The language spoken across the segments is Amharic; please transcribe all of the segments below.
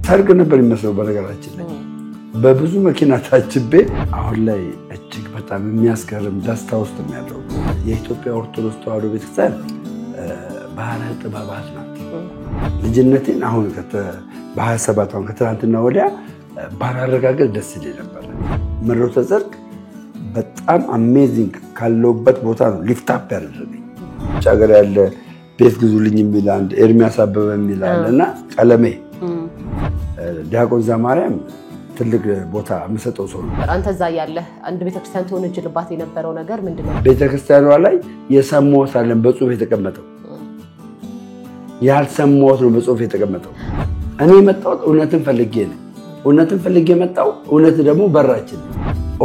ሰርግ ነበር የሚመስለው በነገራችን ላይ በብዙ መኪና ታጅቤ አሁን ላይ እጅግ በጣም የሚያስገርም ደስታ ውስጥ ነው ያለው። የኢትዮጵያ ኦርቶዶክስ ተዋሕዶ ቤተክርስቲያን ባህረ ጥበባት ናት። ልጅነቴን አሁን በ27 አሁን ከትናንትና ወዲያ ባላረጋገጥ ደስ ይለኝ ነበር። መሮተ ጽድቅ በጣም አሜዚንግ ካለውበት ቦታ ነው ሊፍት አፕ ያደረገኝ። ጫገር ያለ ቤት ግዙልኝ የሚል አንድ ኤርሚያስ አበበ የሚል አለና ቀለሜ ዲያቆን ዘማርያም ትልቅ ቦታ መስጠው ሰው ነው። አንተ እዛ ያለ አንድ ቤተክርስቲያን ተወንጅልባት የነበረው ነገር ምንድነው? ቤተክርስቲያኗ ላይ የሰማሁት አለ በጽሁፍ የተቀመጠው ያልሰማሁት ነው በጽሁፍ የተቀመጠው። እኔ መጣሁት እውነትን ፈልጌ ነው። እውነትን ፈልጌ መጣሁ። እውነት ደግሞ በራችን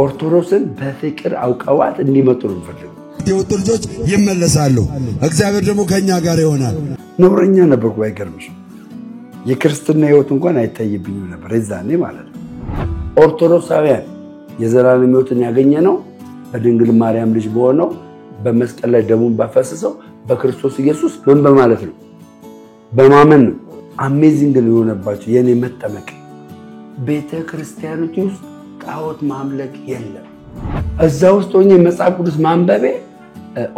ኦርቶዶክስን በፍቅር አውቀዋት እንዲመጡ ነው ፈልገው። የወጡ ልጆች ይመለሳሉ። እግዚአብሔር ደግሞ ከኛ ጋር ይሆናል። ነውረኛ ነበርኩ ባይገርምሽ። የክርስትና ህይወት እንኳን አይታይብኝም ነበር የዛኔ ማለት ነው። ኦርቶዶክሳውያን የዘላለም ህይወትን ያገኘ ነው በድንግል ማርያም ልጅ በሆነው በመስቀል ላይ ደሙን ባፈሰሰው በክርስቶስ ኢየሱስ ምን በማለት ነው? በማመን ነው። አሜዚንግ ሊሆነባቸው የኔ መጠመቅ ቤተክርስቲያኖች ውስጥ ጣዖት ማምለክ የለም። እዛ ውስጥ ሆኜ መጽሐፍ ቅዱስ ማንበቤ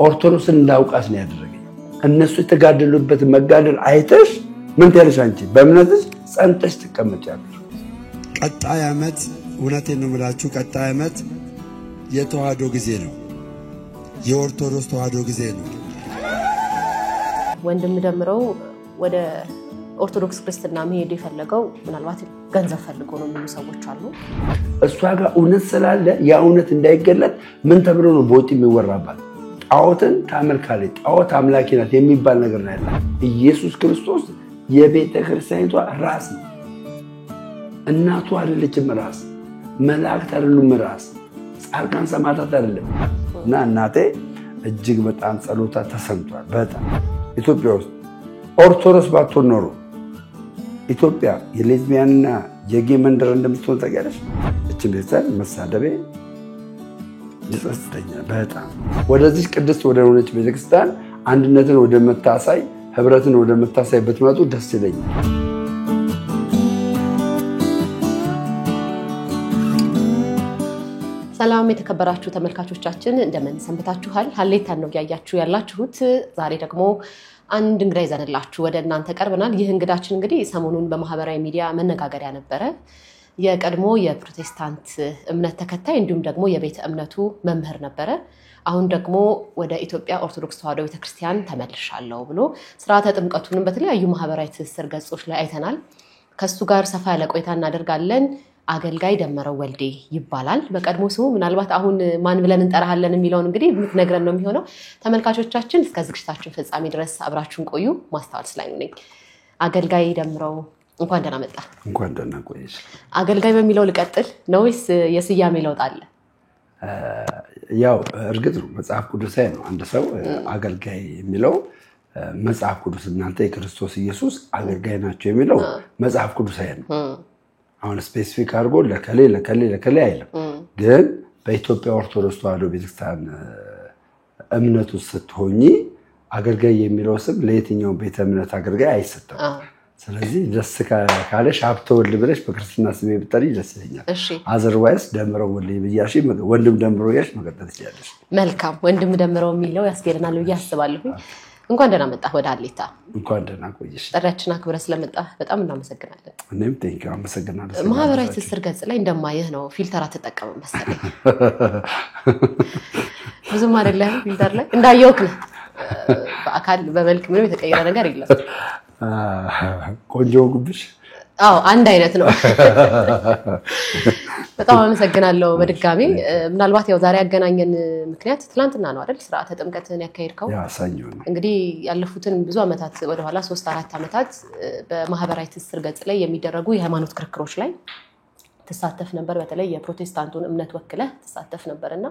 ኦርቶዶክስን እንዳውቃት ነው ያደረገኝ። እነሱ የተጋደሉበት መጋደል አይተሽ ምን ትያለሽ? አንቺ በእምነትሽ ጸንተሽ ትቀመጫለሽ። ቀጣይ ዓመት እውነቴን ነው የምላችሁ፣ ቀጣይ ዓመት የተዋሕዶ ጊዜ ነው። የኦርቶዶክስ ተዋሕዶ ጊዜ ነው። ወንድም ደምረው ወደ ኦርቶዶክስ ክርስትና መሄድ የፈለገው ምናልባት ገንዘብ ፈልጎ ነው የሚሉ ሰዎች አሉ። እሷ ጋር እውነት ስላለ ያ እውነት እንዳይገለጥ ምን ተብሎ ነው በውጪ የሚወራባት? ጣዖትን ታመልካለች፣ ጣዖት አምላኪ ናት የሚባል ነገር ነው ያለ። ኢየሱስ ክርስቶስ የቤተ ክርስቲያኒቷ ራስ ነው። እናቱ አይደለችም ራስ፣ መላእክት አይደሉም ራስ፣ ጻድቃን ሰማዕታት አይደለም። እና እናቴ እጅግ በጣም ጸሎታ ተሰምቷል። በጣም ኢትዮጵያ ውስጥ ኦርቶዶክስ ባትሆን ኖሮ ኢትዮጵያ የሌዝቢያንና የጌ መንደር እንደምትሆን ታውቂያለሽ። እቺን ቤተሰብ መሳደቤ ይጸጽተኛል በጣም። ወደዚህ ቅድስት ወደ ሆነች ቤተክርስቲያን አንድነትን ወደ መታሳይ ህብረትን ወደ መታሳይ ብትመጡ ደስ ይለኛል። ሰላም የተከበራችሁ ተመልካቾቻችን እንደምን ሰንብታችኋል? ሀሌታን ነው ያያችሁ ያላችሁት። ዛሬ ደግሞ አንድ እንግዳ ይዘንላችሁ ወደ እናንተ ቀርበናል። ይህ እንግዳችን እንግዲህ ሰሞኑን በማህበራዊ ሚዲያ መነጋገሪያ ነበረ። የቀድሞ የፕሮቴስታንት እምነት ተከታይ እንዲሁም ደግሞ የቤተ እምነቱ መምህር ነበረ። አሁን ደግሞ ወደ ኢትዮጵያ ኦርቶዶክስ ተዋሕዶ ቤተክርስቲያን ተመልሻለሁ ብሎ ስርዓተ ጥምቀቱንም በተለያዩ ማህበራዊ ትስስር ገጾች ላይ አይተናል። ከሱ ጋር ሰፋ ያለ ቆይታ እናደርጋለን። አገልጋይ ደመረው ወልዴ ይባላል በቀድሞ ስሙ። ምናልባት አሁን ማን ብለን እንጠራሃለን የሚለውን እንግዲህ የምትነግረን ነው የሚሆነው። ተመልካቾቻችን እስከ ዝግጅታችን ፍጻሜ ድረስ አብራችሁን ቆዩ። ማስተዋል ስላኝ ነኝ። አገልጋይ ደምረው እንኳን ደህና መጣ። እንኳን ደህና ቆየሽ። አገልጋይ በሚለው ልቀጥል ነው ወይስ የስያሜ ለውጥ አለ? ያው እርግጥ ነው መጽሐፍ ቅዱሳዊ ነው። አንድ ሰው አገልጋይ የሚለው መጽሐፍ ቅዱስ እናንተ የክርስቶስ ኢየሱስ አገልጋይ ናቸው የሚለው መጽሐፍ ቅዱሳዊ ነው። አሁን ስፔሲፊክ አድርጎ ለከሌ አይልም። ግን በኢትዮጵያ ኦርቶዶክስ ተዋሕዶ ቤተክርስቲያን እምነት ውስጥ ስትሆኚ አገልጋይ የሚለው ስም ለየትኛው ቤተ እምነት አገልጋይ አይሰጥም። ስለዚህ ደስ ካለሽ ሀብተወልድ ብለሽ በክርስትና ስሜ ብትጠሪ ደስ ይለኛል። አዘርዋይስ ደምረው ወልዴ ብያሽ ወንድም ደምረው ያሽ መቀጠል ትችያለሽ። መልካም፣ ወንድም ደምረው የሚለው ያስኬደናል ብዬ አስባለሁ። እንኳን ደህና መጣህ ወደ ሀሌታ። እንኳን ደህና ቆየሽ። ጥሪያችን አክብረህ ስለመጣህ በጣም እናመሰግናለን። እኔም ቴንኪው አመሰግናለሁ። ማህበራዊ ትስስር ገጽ ላይ እንደማየህ ነው ፊልተር አትጠቀምም መሰለኝ። ብዙም አይደለም ፊልተር ላይ እንዳየውክ ነው። በአካል በመልክ ምንም የተቀየረ ነገር የለም። ቆንጆ ጉብሽ? አዎ አንድ አይነት ነው። በጣም አመሰግናለሁ በድጋሚ። ምናልባት ያው ዛሬ ያገናኘን ምክንያት ትላንትና ነው አይደል? ስርዓተ ጥምቀትን ያካሄድከው? ያ ሰኞ ነው። እንግዲህ ያለፉትን ብዙ አመታት ወደ ኋላ 3-4 አመታት በማህበራዊ ትስስር ገጽ ላይ የሚደረጉ የሃይማኖት ክርክሮች ላይ ተሳተፍ ነበር። በተለይ የፕሮቴስታንቱን እምነት ወክለህ ተሳተፍ ነበርና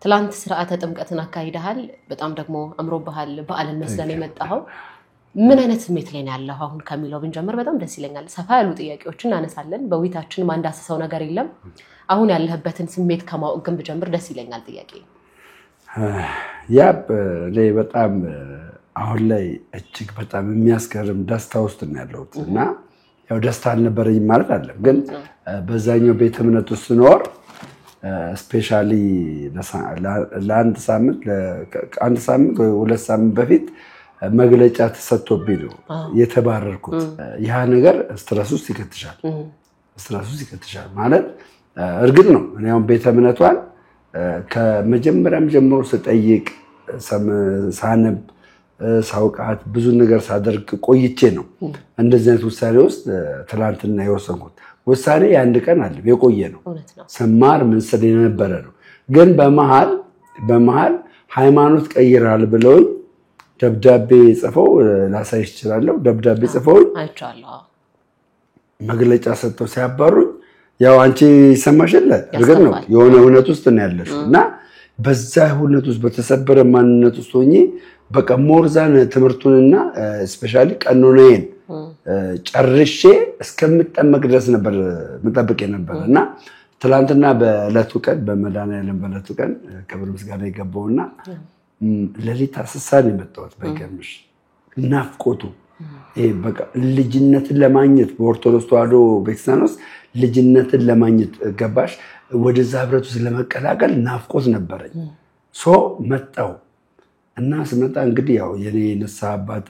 ትላንት ስርዓተ ጥምቀትን አካሂደሃል። በጣም ደግሞ አምሮብሃል። በዓልን መስለን የመጣኸው ምን አይነት ስሜት ላይ ነው ያለው? አሁን ከሚለው ብንጀምር በጣም ደስ ይለኛል። ሰፋ ያሉ ጥያቄዎችን እናነሳለን። በውይይታችን ማንዳሰሰው ነገር የለም። አሁን ያለህበትን ስሜት ከማወቅ ግን ብጀምር ደስ ይለኛል። ጥያቄ ላይ በጣም አሁን ላይ እጅግ በጣም የሚያስገርም ደስታ ውስጥ ነው ያለሁት እና ያው ደስታ አልነበረኝም ማለት አይደለም፣ ግን በዛኛው ቤተ እምነት ውስጥ ስኖር ስፔሻሊ ለአንድ ሳምንት ወይ 2 ሳምንት በፊት መግለጫ ተሰጥቶብኝ ነው የተባረርኩት። ያ ነገር ስትረስ ውስጥ ይከትሻል ማለት እርግጥ ነው። እኔ አሁን ቤተ እምነቷን ከመጀመሪያም ጀምሮ ስጠይቅ ሳነብ ሳውቃት ብዙ ነገር ሳደርግ ቆይቼ ነው እንደዚህ አይነት ውሳኔ ውስጥ ትናንትና የወሰንኩት። ውሳኔ የአንድ ቀን አለ የቆየ ነው። ስማር ምን ስል የነበረ ነው። ግን በመሃል ሃይማኖት ቀይራል ብለውኝ ደብዳቤ ጽፈው ላሳይሽ እችላለሁ። ደብዳቤ ጽፈው አይቻለሁ። መግለጫ ሰጥተው ሲያባሩኝ ያው አንቺ ይሰማሻል እርግጥ ነው የሆነ እውነት ውስጥ ነው ያለሽው እና በዛ እውነት ውስጥ በተሰበረ ማንነት ውስጥ ሆኜ በቃ ሞርዛን ትምህርቱንና ስፔሻሊ ቀኖናዬን ጨርሼ እስከምጠመቅ ድረስ ነበር መጠበቅ የነበረና ትላንትና በዕለቱ ቀን በመድኃኒዓለም በዕለቱ ቀን ክብር ምስጋና ይገባውና ለሊት አስሳን የመጣሁት በገምሽ ናፍቆቱ በቃ ልጅነትን ለማግኘት በኦርቶዶክስ ተዋሕዶ ቤተክርስቲያን ውስጥ ልጅነትን ለማግኘት ገባሽ ወደዛ ህብረት ውስጥ ለመቀላቀል ናፍቆት ነበረኝ። መጣው እና ስመጣ እንግዲህ ያው የኔ ንስሐ አባት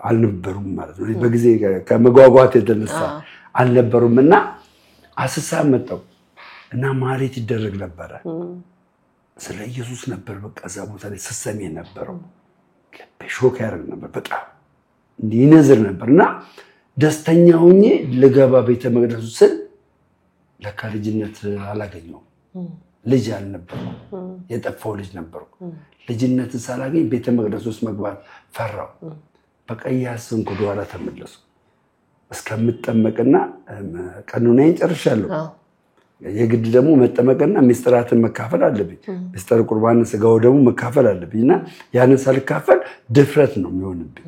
አልነበሩም ማለት ነው። በጊዜ ከመጓጓት የተነሳ አልነበሩምና አስሳ መጣው እና ማህሌት ይደረግ ነበር። ስለ ኢየሱስ ነበር በቃ እዛ ቦታ ላይ ስሰሚ ነበረው። ልቤ ሾክ ያደርግ ነበር በጣም ይነዝር ነበርና ደስተኛ ሆኜ ልገባ ቤተ መቅደሱ ስል ለካ ልጅነት አላገኘሁም። ልጅ አልነበርኩም፣ የጠፋው ልጅ ነበርኩ። ልጅነትን ሳላገኝ ቤተ መቅደስ ውስጥ መግባት ፈራው። በቃ ያስንኩ ወደኋላ ተመለሱ እስከምጠመቅና ቀኖናዬን ጨርሻለሁ። የግድ ደግሞ መጠመቅና ሚስጥራትን መካፈል አለብኝ። ሚስጥር ቁርባንን ስጋው ደግሞ መካፈል አለብኝና ያንን ሳልካፈል ድፍረት ነው የሚሆንብኝ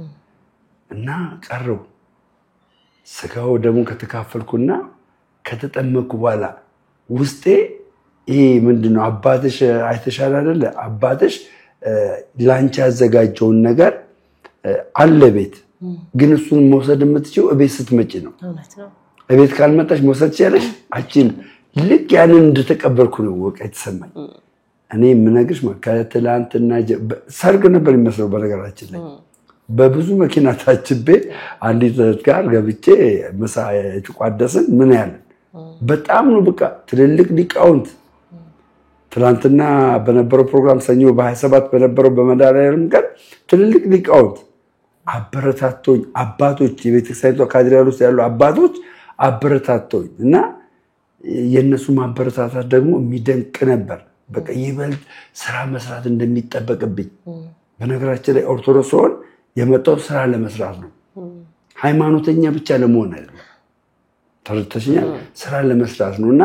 እና ቀረው። ስጋው ደግሞ ከተካፈልኩና ከተጠመቅኩ በኋላ ውስጤ ይሄ ምንድነው አባትሽ አይተሻል አይደለ? አባትሽ ላንቺ ያዘጋጀውን ነገር አለ ቤት፣ ግን እሱን መውሰድ የምትችይው እቤት ስትመጪ ነው። እቤት ካልመጣሽ መውሰድ ትችያለሽ አቺን። ልክ ያንን እንደተቀበልኩ ነው ወቀ የተሰማኝ። እኔ የምነግርሽ ከትላንትና ሰርግ ነበር የሚመስለው በነገራችን ላይ። በብዙ መኪና ታጅቤ አንዲት ጋር ገብቼ ምሳ የተቋደስን ምን ያለ በጣም ነው በቃ ትልልቅ ሊቃውንት ትላንትና በነበረው ፕሮግራም ሰኞ በ27 በነበረው በመድኃኒዓለም ቀን ትልልቅ ሊቃውንት አበረታቶኝ አባቶች የቤተክርስቲያኒቷ ካድሬያል ውስጥ ያሉ አባቶች አበረታቶኝ እና የነሱ ማበረታታት ደግሞ የሚደንቅ ነበር። በቃ ይበልጥ ስራ መስራት እንደሚጠበቅብኝ በነገራችን ላይ ኦርቶዶክስ ሆን የመጣው ስራ ለመስራት ነው። ሃይማኖተኛ ብቻ ለመሆን አይደለም። ተረተሽኛል ስራ ለመስራት ነውና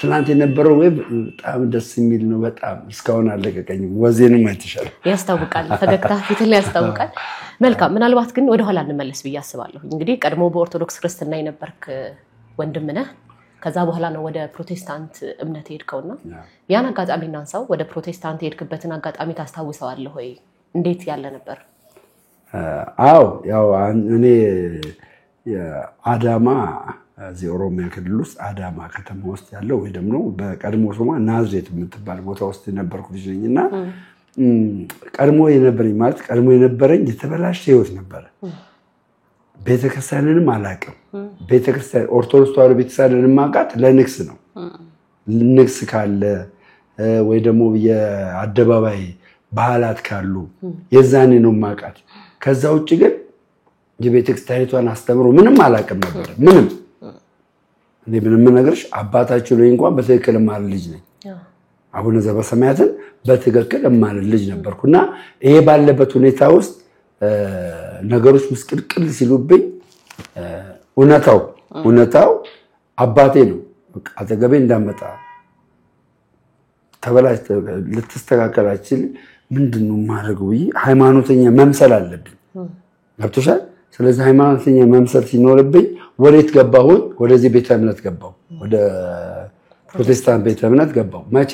ትላንት የነበረው ወይ በጣም ደስ የሚል ነው። በጣም እስካሁን አለቀቀኝም። ወዜንም አይተሻል ያስታውቃል። ፈገግታ ፊት ላይ ያስታውቃል። መልካም ምናልባት ግን ወደ ኋላ እንመለስ ብዬ አስባለሁ። እንግዲህ ቀድሞ በኦርቶዶክስ ክርስትና የነበርክ ወንድም ነህ። ከዛ በኋላ ነው ወደ ፕሮቴስታንት እምነት ሄድከውና ያን አጋጣሚ እናንሳው። ወደ ፕሮቴስታንት ሄድክበትን አጋጣሚ ታስታውሰዋለህ ወይ? እንዴት ያለ ነበር? አዎ ያው እኔ አዳማ እዚህ ኦሮሚያ ክልል ውስጥ አዳማ ከተማ ውስጥ ያለው ወይ ደግሞ በቀድሞ ስሟ ናዝሬት የምትባል ቦታ ውስጥ የነበርኩ ልጅ ነኝና ቀድሞ የነበረኝ የተበላሸ ህይወት ነበር። ቤተክርስቲያንንም አላውቅም። ቤተክርስቲያን ኦርቶዶክስ ተዋሕዶ ቤተክርስቲያንን ማውቃት ለንግስ ነው። ንግስ ካለ ወይ ደግሞ የአደባባይ ባህላት ካሉ የዛኔ ነው ማውቃት። ከዛ ውጪ ግን የቤተክርስቲያኒቷን አስተምሮ ምንም አላውቅም ነበር። ምንም እኔ ምንም ነገርሽ አባታችሁ ላይ እንኳን በትክክል ማር ልጅ ነኝ። አቡነ ዘበሰማያትን በትክክል ማር ልጅ ነበርኩና ይሄ ባለበት ሁኔታ ውስጥ ነገሮች ምስቅልቅል ሲሉብኝ እውነታው አባቴ ነው በቃ አጠገቤ እንዳመጣ ተበላሽ ልትስተካከላችል ምንድነው ማድረግ ወይ ሃይማኖተኛ መምሰል አለብኝ። ገብቶሻል? ስለዚህ ሃይማኖተኛ መምሰል ሲኖርብኝ ወዴት ገባሁ? ወደዚህ ቤተ እምነት ገባሁ። ወደ ፕሮቴስታንት ቤተ እምነት ገባሁ። መቼ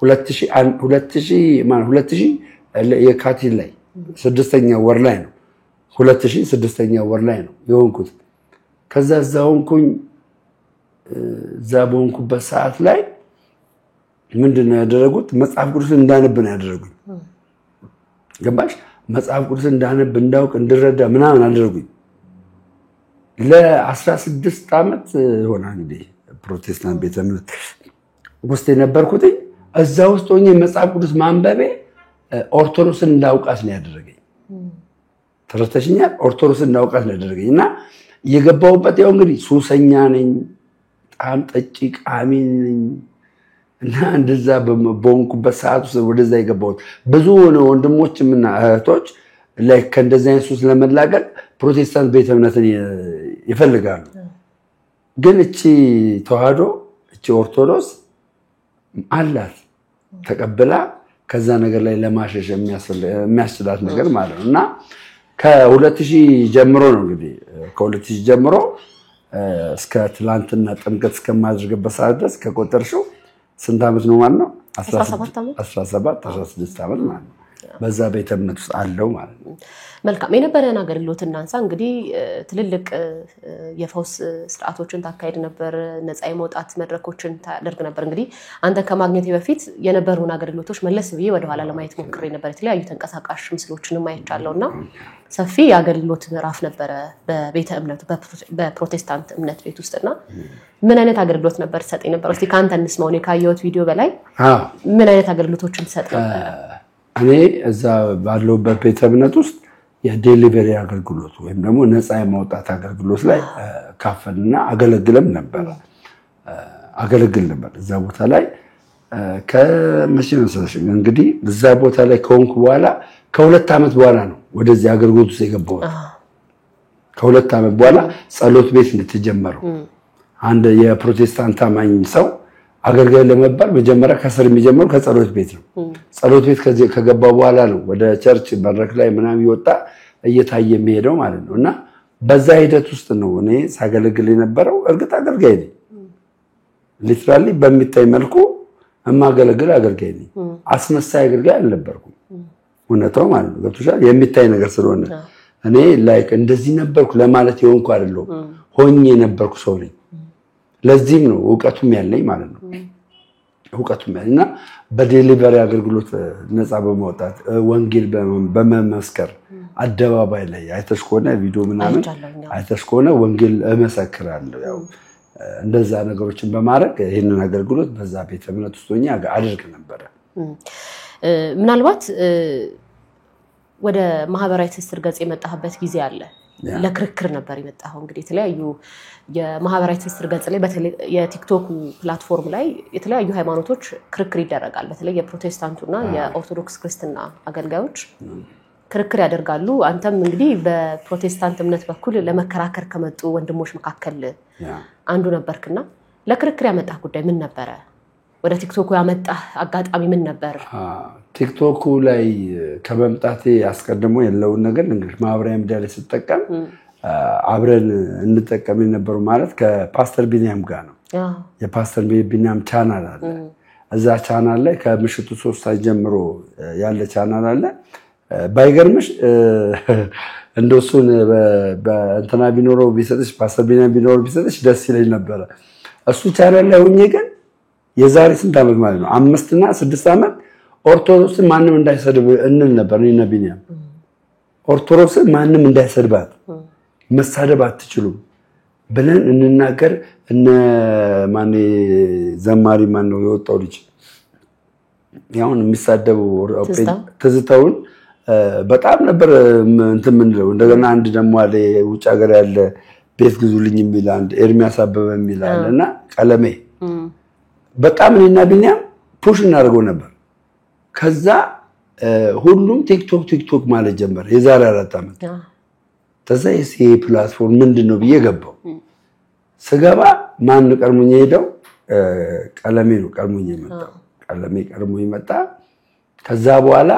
2000 የካቲት ላይ 6ኛ ወር ላይ ነው። 2006ኛ ወር ላይ ነው የሆንኩት። ከዛ እዛውንኩኝ ዛቦንኩበት ሰዓት ላይ ምንድነው ያደረጉት መጽሐፍ ቅዱስ እንዳነብ ነው ያደረጉኝ ገባሽ መጽሐፍ ቅዱስ እንዳነብ እንዳውቅ እንድረዳ ምናምን አደረጉኝ ለ16 አመት ሆነ እንግዲህ ፕሮቴስታንት ቤተ እምነት ውስጥ የነበርኩት እዛ ውስጥ ሆኜ መጽሐፍ ቅዱስ ማንበቤ ኦርቶዶክስን እንዳውቃት ነው ያደረገኝ ተረተሽኛል ኦርቶዶክስን እንዳውቃት ነው ያደረገኝና የገባውበት ያው እንግዲህ ሱሰኛ ነኝ ጣም ጠጪ ቃሚ ነኝ እና እንደዛ በቦንኩበት ሰዓት ውስጥ ወደዛ የገባሁት ብዙ ወንድሞችምና እህቶች ላይ ከእንደዛ አይነት ሱስ ለመላቀቅ ፕሮቴስታንት ቤተ እምነትን ይፈልጋሉ ግን እቺ ተዋህዶ እቺ ኦርቶዶክስ አላት ተቀበላ ከዛ ነገር ላይ ለማሸሽ የሚያስችላት ነገር ማለት ነውና ከ2000 ጀምሮ ነው እንግዲህ ከ2000 ጀምሮ እስከ ትላንትና ጥምቀት እስከማድረግበት ሰዓት ድረስ ከቆጠርሽው ስንት አመት ነው ማለት ነው 17 16 አመት ማለት ነው በዛ ቤተ እምነት ውስጥ አለው ማለት ነው መልካም የነበረን አገልግሎት እናንሳ እንግዲህ ትልልቅ የፈውስ ስርዓቶችን ታካሄድ ነበር ነፃ የመውጣት መድረኮችን ታደርግ ነበር እንግዲህ አንተ ከማግኘት በፊት የነበሩን አገልግሎቶች መለስ ብዬ ወደ ኋላ ለማየት ሞክሬ ነበር የተለያዩ ተንቀሳቃሽ ምስሎችንም አይቻለውና ሰፊ የአገልግሎት ምዕራፍ ነበር በቤተ እምነቱ በፕሮቴስታንት እምነት ቤት ውስጥና ምን አይነት አገልግሎት ነበር ሰጠ ነበር እስቲ ካንተ እንስማው ነው ካየሁት ቪዲዮ በላይ ምን አይነት አገልግሎቶችን ሰጠ ነበር እኔ እዛ ባለውበት ቤተ እምነት ውስጥ የዴሊቨሪ አገልግሎት ወይም ደግሞ ነፃ የማውጣት አገልግሎት ላይ ካፈልና አገለግልም ነበር እዛ ቦታ ላይ ከመሽነሰሽ እንግዲህ እዛ ቦታ ላይ ከሆንኩ በኋላ ከሁለት አመት በኋላ ነው ወደዚህ አገልግሎት ውስጥ የገባሁት ከሁለት አመት በኋላ ጸሎት ቤት እንደተጀመረው አንድ የፕሮቴስታንት አማኝ ሰው አገልጋይ ለመባል መጀመሪያ ከስር የሚጀምረው ከጸሎት ቤት ነው ጸሎት ቤት ከገባ በኋላ ነው ወደ ቸርች መድረክ ላይ ምናምን ይወጣ እየታየ የሚሄደው ማለት ነውና በዛ ሂደት ውስጥ ነው እኔ ሳገለግል የነበረው እርግጥ አገልጋይ ነኝ ሊትራሊ በሚታይ መልኩ እማገለግል አገልጋይ ነኝ አስመሳይ አገልጋይ አልነበርኩም እውነታው ማለት ነው ገብቶሻል የሚታይ ነገር ስለሆነ እኔ ላይክ እንደዚህ ነበርኩ ለማለት የሆንኩ አይደለም ሆኜ ነበርኩ ሰው ነኝ ለዚህም ነው ዕውቀቱም ያለኝ ማለት ነው ዕውቀቱም ያለኝና በዴሊቨሪ አገልግሎት ነፃ በመውጣት ወንጌል በመመስከር አደባባይ ላይ አይተሽ ከሆነ ቪዲዮ ምናምን አይተሽ ከሆነ ወንጌል እመሰክራለሁ ያው እንደዛ ነገሮችን በማድረግ ይሄንን አገልግሎት በዛ ቤተ እምነት ውስጥ ሆኜ አድርግ ነበር ምናልባት ወደ ማህበራዊ ትስስር ገጽ የመጣህበት ጊዜ አለ ለክርክር ነበር የመጣው እንግዲህ የተለያዩ የማህበራዊ ትስስር ገጽ ላይ በተለይ የቲክቶክ ፕላትፎርም ላይ የተለያዩ ሃይማኖቶች ክርክር ይደረጋል በተለይ የፕሮቴስታንቱና የኦርቶዶክስ ክርስትና አገልጋዮች ክርክር ያደርጋሉ አንተም እንግዲህ በፕሮቴስታንት እምነት በኩል ለመከራከር ከመጡ ወንድሞች መካከል አንዱ ነበርክና ለክርክር ያመጣህ ጉዳይ ምን ነበር ወደ ቲክቶክ ያመጣህ አጋጣሚ ምን ነበር ቲክቶክ ላይ ከመምጣቴ አስቀድሞ ያለውን ነገር እንግዲህ ማህበራዊ ሚዲያ ላይ ተጠቀም አብረን እንጠቀም የነበሩ ማለት ከፓስተር ቢኒያም ጋር ነው የፓስተር ቢኒያም ቻናል አለ እዛ ቻናል ላይ ከምሽቱ 3 ሰዓት ጀምሮ ያለ ቻናል አለ ባይገርምሽ እንደሱን በእንትና ቢኖረው ቢሰጥሽ ፓስተር ቢኒያም ቢኖረው ቢሰጥሽ ደስ ይለኝ ነበር እሱ ቻናል ላይ ሆኜ ግን የዛሬ ስንት አመት ማለት ነው 5 እና 6 አመት ኦርቶዶክስ ማንንም እንዳይሰድብ እንል ነበር እኔና ቢኒያም ኦርቶዶክስ ማንንም እንዳይሰድባት መሳደብ አትችሉም ብለን እንናገር እነ ማን ዘማሪ ማን ነው የወጣው ልጅ ያውን የሚሳደቡ ትዝታውን በጣም ነበር እንትን ምን ነው እንደገና አንድ ደግሞ አለ ውጭ ሀገር ያለ ቤት ግዙልኝ የሚል አንድ ኤርሚያስ አበበ የሚል አለና ቀለሜ በጣም እኔና ቢኒያም ፑሽ እናደርገው ነበር ከዛ ሁሉም ቲክቶክ ማለት ጀመረ የዛሬ 4 አመት ተዛይስ ፕላትፎርም ምንድነው ብዬ ገባው ስገባ ማን ቀርሙኝ ሄደው ቀለሜ ነው ቀርሙኝ መጣ ከዛ በኋላ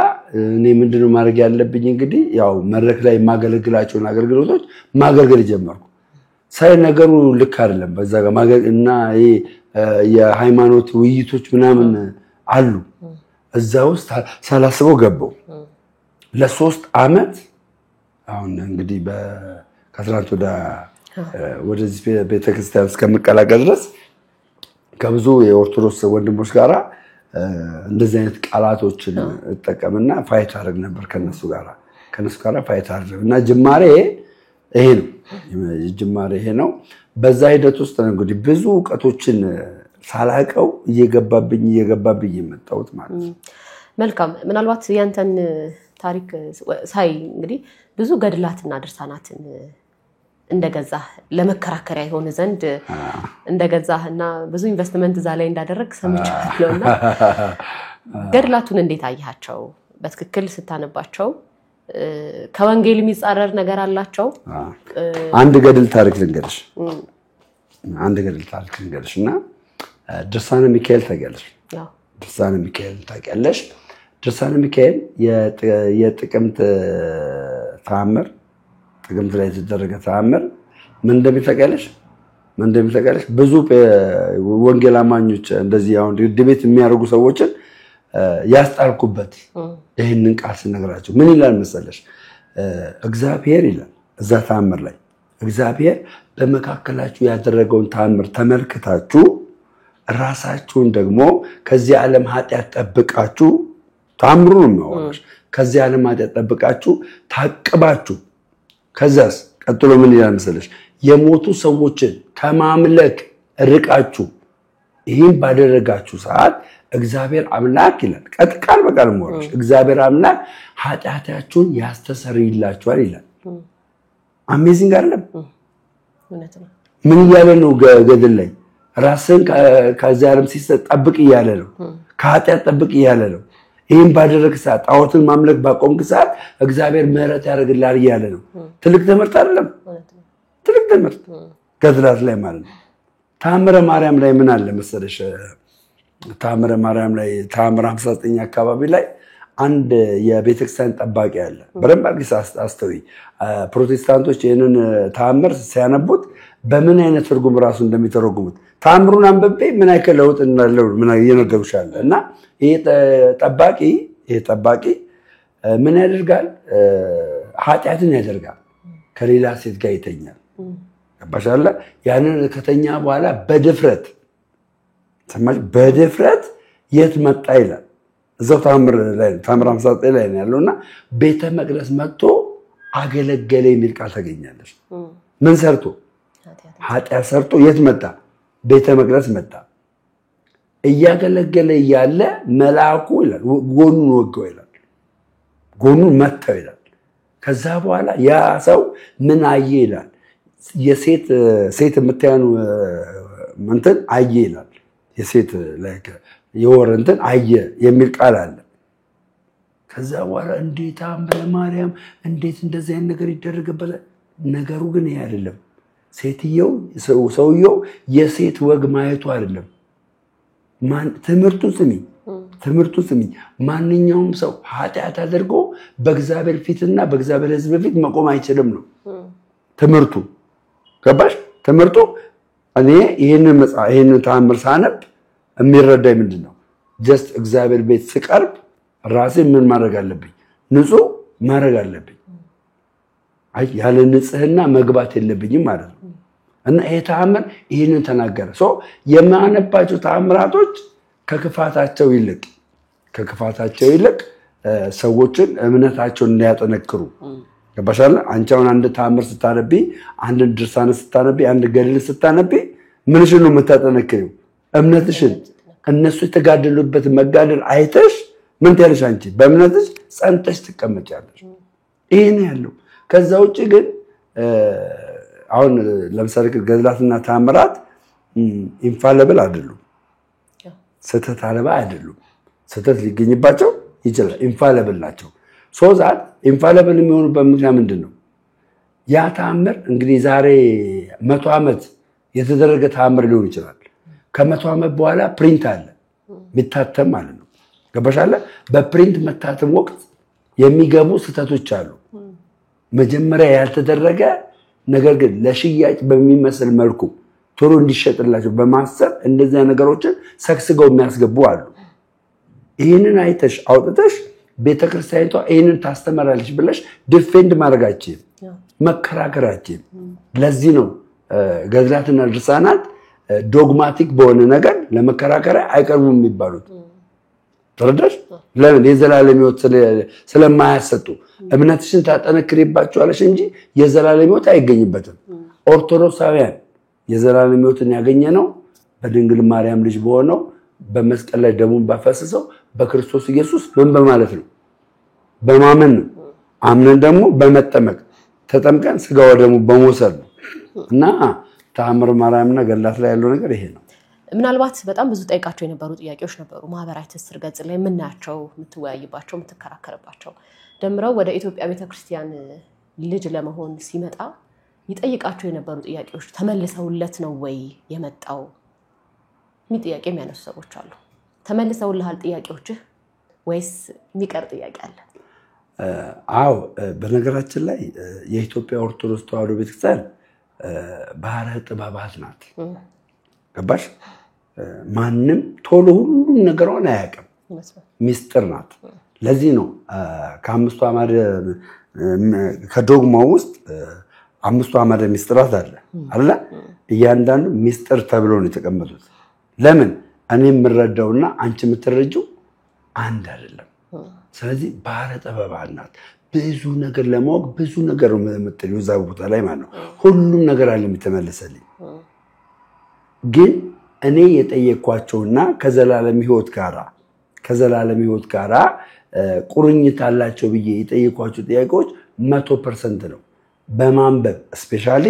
እኔ ምንድነው ማድረግ ያለብኝ እንግዲህ ያው መድረክ ላይ ማገለግላቸውን አገልግሎቶች ማገልገል ጀመርኩ ሳይ ነገሩ ልክ አይደለም በዛ ጋር ማገልግልና የሃይማኖት ውይይቶች ምናምን አሉ እዛ ውስጥ ሳላስበው ገባው ለ3 አመት አሁን እንግዲህ ከትላንት ወደ ወደዚህ ቤተክርስቲያን እስከምቀላቀል ድረስ ከብዙ የኦርቶዶክስ ወንድሞች ጋራ እንደዚህ አይነት ቃላቶችን እጠቀምና ፋይት አደረግ ነበር ከነሱ ጋራ ፋይት አደረግ እና ጅማሬ ይሄ ነው በዛ ሂደት ውስጥ እንግዲህ ብዙ ዕውቀቶችን ሳላቀው እየገባብኝ የመጣሁት ማለት ነው መልካም ምናልባት ያንተን ታሪክ ሳይ እንግዲህ ብዙ ገድላትና ድርሳናትን እንደገዛ ለመከራከሪያ ይሆን ዘንድ እንደገዛህና ብዙ ኢንቨስትመንት እዛ ላይ እንዳደረግ ሰምቻለሁና ገድላቱን እንዴት አያቸው በትክክል ስታነባቸው ከወንጌል የሚጻረር ነገር አላቸው አንድ ገድል ታሪክ ልንገርሽና ድርሳነ ሚካኤል ታውቂያለሽ ድርሳነ ሚካኤል የጥቅምት ተአምር ጥቅምት ላይ የተደረገ ተአምር ምን እንደሚታወቅልሽ ብዙ ወንጌል አማኞች እንደዚህ አሁን ድቤት የሚያደርጉ ሰዎችን ያስጣልኩበት ይሄንን ቃል ስነግራቸው ምን ይላል መሰለሽ እግዚአብሔር ይላል እዛ ተአምር ላይ እግዚአብሔር በመካከላችሁ ያደረገውን ተአምር ተመልክታችሁ ራሳችሁን ደግሞ ከዚህ ዓለም ኃጢአት ጠብቃችሁ ተአምሩን ነው ከዚህ ዓለም ኃጢአት ጠብቃችሁ ታቅባችሁ ከዛስ ቀጥሎ ምን ይላል መሰለሽ የሞቱ ሰዎችን ከማምለክ ርቃችሁ ይሄን ባደረጋችሁ ሰዓት እግዚአብሔር አምላክ ይላል ቃል በቃል ሞራሽ እግዚአብሔር አምላክ ኃጢአታችሁን ያስተሰርይላችኋል ይላል አሜዚንግ አይደለም እውነት ነው ምን ያለ ነው ገድል ላይ ራስን ከዚህ ዓለም ሲጠብቅ ይያለ ነው ከኃጢአት ጠብቅ ይያለ ነው ይሄን ባደረግ ሰዓት ጣዖትን ማምለክ ባቆምክ ሰዓት እግዚአብሔር ምህረት ያደርግልሃል ይያለ ነው ትልቅ ትምህርት አይደለም ትልቅ ትምህርት ገድላት ላይ ማለት ነው ተአምረ ማርያም ላይ ምን አለ መሰለሽ ተአምረ ማርያም ላይ ተአምር 59 አካባቢ ላይ አንድ የቤተክርስቲያን ጠባቂ አለ በደንብ አድርገሽ አስተውይ ፕሮቴስታንቶች ይሄንን ተአምር ሲያነቡት በምን አይነት ትርጉም ራሱ እንደሚተረጉሙት ተአምሩን አንበቤ ምን አይከለውጥ እንዳለው ምን ይነገሩሻል እና ይሄ ጠባቂ ምን ያደርጋል ኃጢአትን ያደርጋል ከሌላ ሴት ጋር ይተኛል አባሻለ ያንን ከተኛ በኋላ በድፍረት የት መጣ ይላል እዛው ተአምር 59 ላይ ነው ያለውና ቤተ መቅደስ መጥቶ አገለገለ የሚል ቃል ታገኛለሽ ምን ሰርቶ ኃጢአት ሰርቶ የት መጣ ቤተ መቅደስ መጣ እያገለገለ ያለ መልአኩ ይላል ጎኑን ወጋው ይላል ጎኑን መታው ይላል ከዛ በኋላ ያ ሰው ምን አየ ይላል የሴት የምታየው እንትን አየ ይላል የሴት ላይክ የወረንተን አየ የሚል ቃል አለ ከዛ በኋላ እንዴት አምበለ ማርያም እንዴት እንደዚህ አይነት ነገር ይደረገበለ ነገሩ ግን ይሄ አይደለም ሰውየው የሴት ወግ ማየቱ አይደለም ትምህርቱ ስሚ ማንኛውም ሰው ኃጢአት አድርጎ በእግዚአብሔር ፊትና በእግዚአብሔር ሕዝብ ፊት መቆም አይችልም ነው ትምህርቱ ገባሽ ትምህርቱ እኔ ይሄንን ተአምር ሳነብ የሚረዳኝ ምንድነው ጀስት እግዚአብሔር ቤት ስቀርብ ራሴ ምን ማድረግ አለብኝ ንጹህ ማድረግ አለብኝ ያለ ንጽህና መግባት የለብኝም ማለት ነው እና ይሄ ተአምር ይሄንን ተናገረ የማነባቸው ተአምራቶች ከክፋታቸው ይልቅ ሰዎችን እምነታቸውን እንዲያጠነክሩ ገባሻል አንቻውን አንድ ተአምር ስታነቢ አንድ ድርሳን ስታነቢ አንድ ገድል ስታነቢ ምንሽን ነው የምታጠነክሪው እምነትሽን እነሱ የተጋደሉበት መጋደል አይተሽ ምን ትያለሽ አንቺ በእምነትሽ ጸንተሽ ትቀመጫለሽ ይሄ ነው ያለው ከዛ ውጪ ግን አሁን ለምሳሌ ገድላትና ተአምራት ኢንፋሊብል አይደሉም ስተት አለባ አይደሉም ስተት ሊገኝባቸው ይችላል ኢንፋሊብል ናቸው ዛት ኢንፋሊብል የሚሆኑበት ምክንያት ምንድነው ያ ተአምር እንግዲህ ዛሬ 100 ዓመት የተደረገ ተአምር ሊሆን ይችላል ከ100 ዓመት በኋላ ፕሪንት አለ ሚታተም ማለት ነው ገባሻለ በፕሪንት መታተም ወቅት የሚገቡ ስተቶች አሉ መጀመሪያ ያልተደረገ ነገር ግን ለሽያጭ በሚመስል መልኩ ቶሎ እንዲሸጥላቸው በማሰብ እንደዚህ ነገሮችን ሰክስገው የሚያስገቡ አሉ ይሄንን አይተሽ አውጥተሽ ቤተክርስቲያኒቷ ይሄንን ታስተምራለች ብለሽ ዲፌንድ ማድረጋችን መከራከራችን ለዚህ ነው ገድላትና ድርሳናት ዶግማቲክ በሆነ ነገር ለመከራከሪያ አይቀርቡም የሚባሉት ተረዳሽ ለምን የዘላለም ሕይወት ስለማያሰጡ እምነትሽን ታጠነክሪባቸዋለሽ እንጂ የዘላለም ሕይወት አይገኝበትም ኦርቶዶክሳውያን የዘላለም ሕይወትን ያገኘነው በድንግል ማርያም ልጅ በሆነው በመስቀል ላይ ደሙን ባፈሰሰው በክርስቶስ ኢየሱስ ምን በማለት ነው በማመን ነው አምነን ደግሞ በመጠመቅ ተጠምቀን ስጋው ደሙ በመውሰድ ነው እና ተአምር ማርያምና ገድላት ላይ ያለው ነገር ይሄ ነው ምናልባት በጣም ብዙ ጠይቃቸው የነበሩ ጥያቄዎች ነበሩ ማህበራዊ ትስስር ገጽ ላይ ምናቸው ምትወያይባቸው ምትከራከርባቸው ደምረው ወደ ኢትዮጵያ ቤተክርስቲያን ልጅ ለመሆን ሲመጣ ይጠይቃቸው የነበሩ ጥያቄዎች ተመልሰውለት ነው ወይ የመጣው ጥያቄ የሚያነሱ ሰዎች አሉ ተመልሰውልሃል ጥያቄዎችህ ወይስ የሚቀር ጥያቄ አለ አው በነገራችን ላይ የኢትዮጵያ ኦርቶዶክስ ተዋሕዶ ቤተክርስቲያን ባህረ ጥበባት ናት ገባሽ ማንንም ቶሎ ሁሉም ነገሩን አያውቅም ሚስጥር ናት ለዚህ ነው ከአምስቱ አማደ ከዶግማው ውስጥ አምስቱ አማደ ሚስጥራት አለ አይደል እያንዳንዱ ሚስጥር ተብሎ ነው የተቀመጡት ለምን እኔ የምረዳውና አንቺ የምትረጂው አንድ አይደለም ስለዚህ ባህረ ጥበባት ናት ብዙ ነገር ለማወቅ ብዙ ነገር የምትጠይው እዛ ቦታ ላይ ማለት ነው ሁሉም ነገር አለ የሚተመለሰልኝ ግን እኔ የጠየኳቸውና ከዘላለም ሕይወት ጋራ ቁርኝት አላቸው ብዬ የጠየኳቸው ጥያቄዎች 100% ነው በማንበብ ስፔሻሊ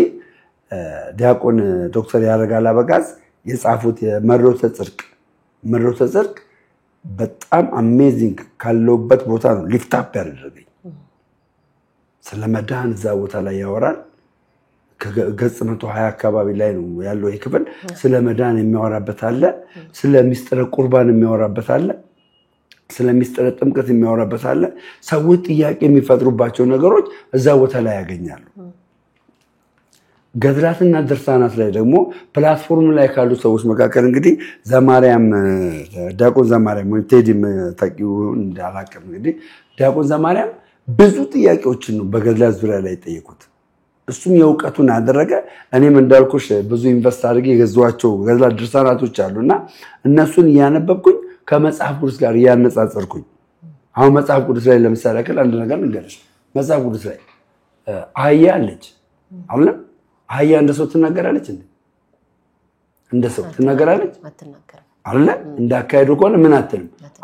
ዲያቆን ዶክተር ያረጋል አበጋዝ የጻፉት የመሮተ ጽድቅ በጣም አሜዚንግ ካለውበት ቦታ ነው ሊፍት አፕ ያደረገኝ ስለመዳን እዛ ቦታ ላይ ያወራል ከገጽ 120 አካባቢ ላይ ነው ያለው ይክፈል ስለመዳን የሚያወራበት አለ ስለ ሚስጥረ ቁርባን የሚያወራበት አለ ስለ ሚስጥረ ጥምቀት የሚያወራበት አለ ሰዎች ጥያቄ የሚፈጥሩባቸው ነገሮች እዛ ቦታ ላይ ያገኛሉ ገድላትና ድርሳናት ላይ ደግሞ ፕላትፎርም ላይ ካሉ ሰዎች መካከል እንግዲህ ዘማርያም ዲያቆን ዘማርያም ወይ ቴዲም ታቂው እንዳላቀም እንግዲህ ዲያቆን ዘማርያም ብዙ ጥያቄዎችን ነው በገድላት ዙሪያ ላይ ጠየቁት እሱም የውቀቱን አደረገ እኔም እንዳልኩሽ ብዙ ኢንቨስት አድርጌ የገዛዋቸው ገድላት ድርሳናቶች አሉና እነሱን ያነበብኩኝ ከመጽሐፍ ቅዱስ ጋር ያነጻጸርኩኝ አሁን መጽሐፍ ቅዱስ ላይ ለምሳሌ አንድ ነገር ልንገርሽ መጽሐፍ ቅዱስ ላይ አህያ አለች አሁን አህያ እንደ ሰው ትናገራለች እንደ ሰው ትናገራለች አይደል እንዳካሄዱ ከሆነ ምን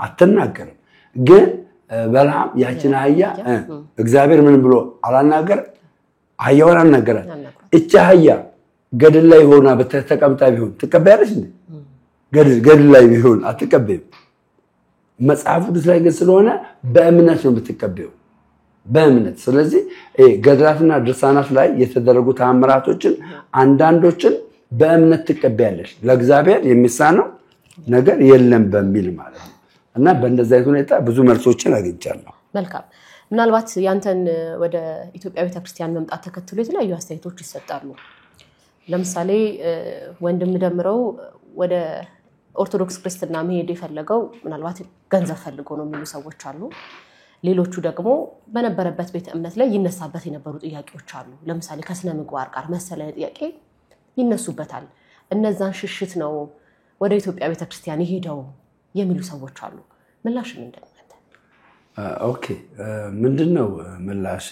አትናገርም ግን በልዓም ያችን አህያ እግዚአብሔር ምን ብሎ አላናገር አህያውን አናገራት እቺ አህያ ገድል ላይ ሆና በተቀምጣ ቢሆን ትቀበያለሽ እንዴ ገድል ላይ ቢሆን አትቀበይም መጽሐፍ ቅዱስ ላይ ግን ስለሆነ በእምነት ነው የምትቀበየው በእምነት ስለዚህ ገድላትና ድርሳናት ላይ የተደረጉ ተአምራቶችን አንዳንዶችን በእምነት ትቀበያለሽ ለእግዚአብሔር የሚሳነው ነገር የለም በሚል ማለት ነው እና በእንደዛ አይነት ሁኔታ ብዙ መልሶችን አግኝቻለሁ መልካም ምናልባት ያንተን ወደ ኢትዮጵያ ቤተክርስቲያን መምጣት ተከትሎ የተለያዩ አስተያየቶች ይሰጣሉ ለምሳሌ ወንድም ደምረው ወደ ኦርቶዶክስ ክርስትና መሄድ የፈለገው ምናልባት ገንዘብ ፈልጎ ነው የሚሉ ሰዎች አሉ ሌሎቹ ደግሞ በነበረበት ቤተ እምነት ላይ ይነሳበት የነበሩ ጥያቄዎች አሉ ለምሳሌ ከስነ ምግባር ጋር መሰለ ጥያቄ ይነሱበታል እነዛን ሽሽት ነው ወደ ኢትዮጵያ ቤተክርስቲያን ይሄደው የሚሉ ሰዎች አሉ ምላሽ ምንድነው ኦኬ ምንድነው ምላሽ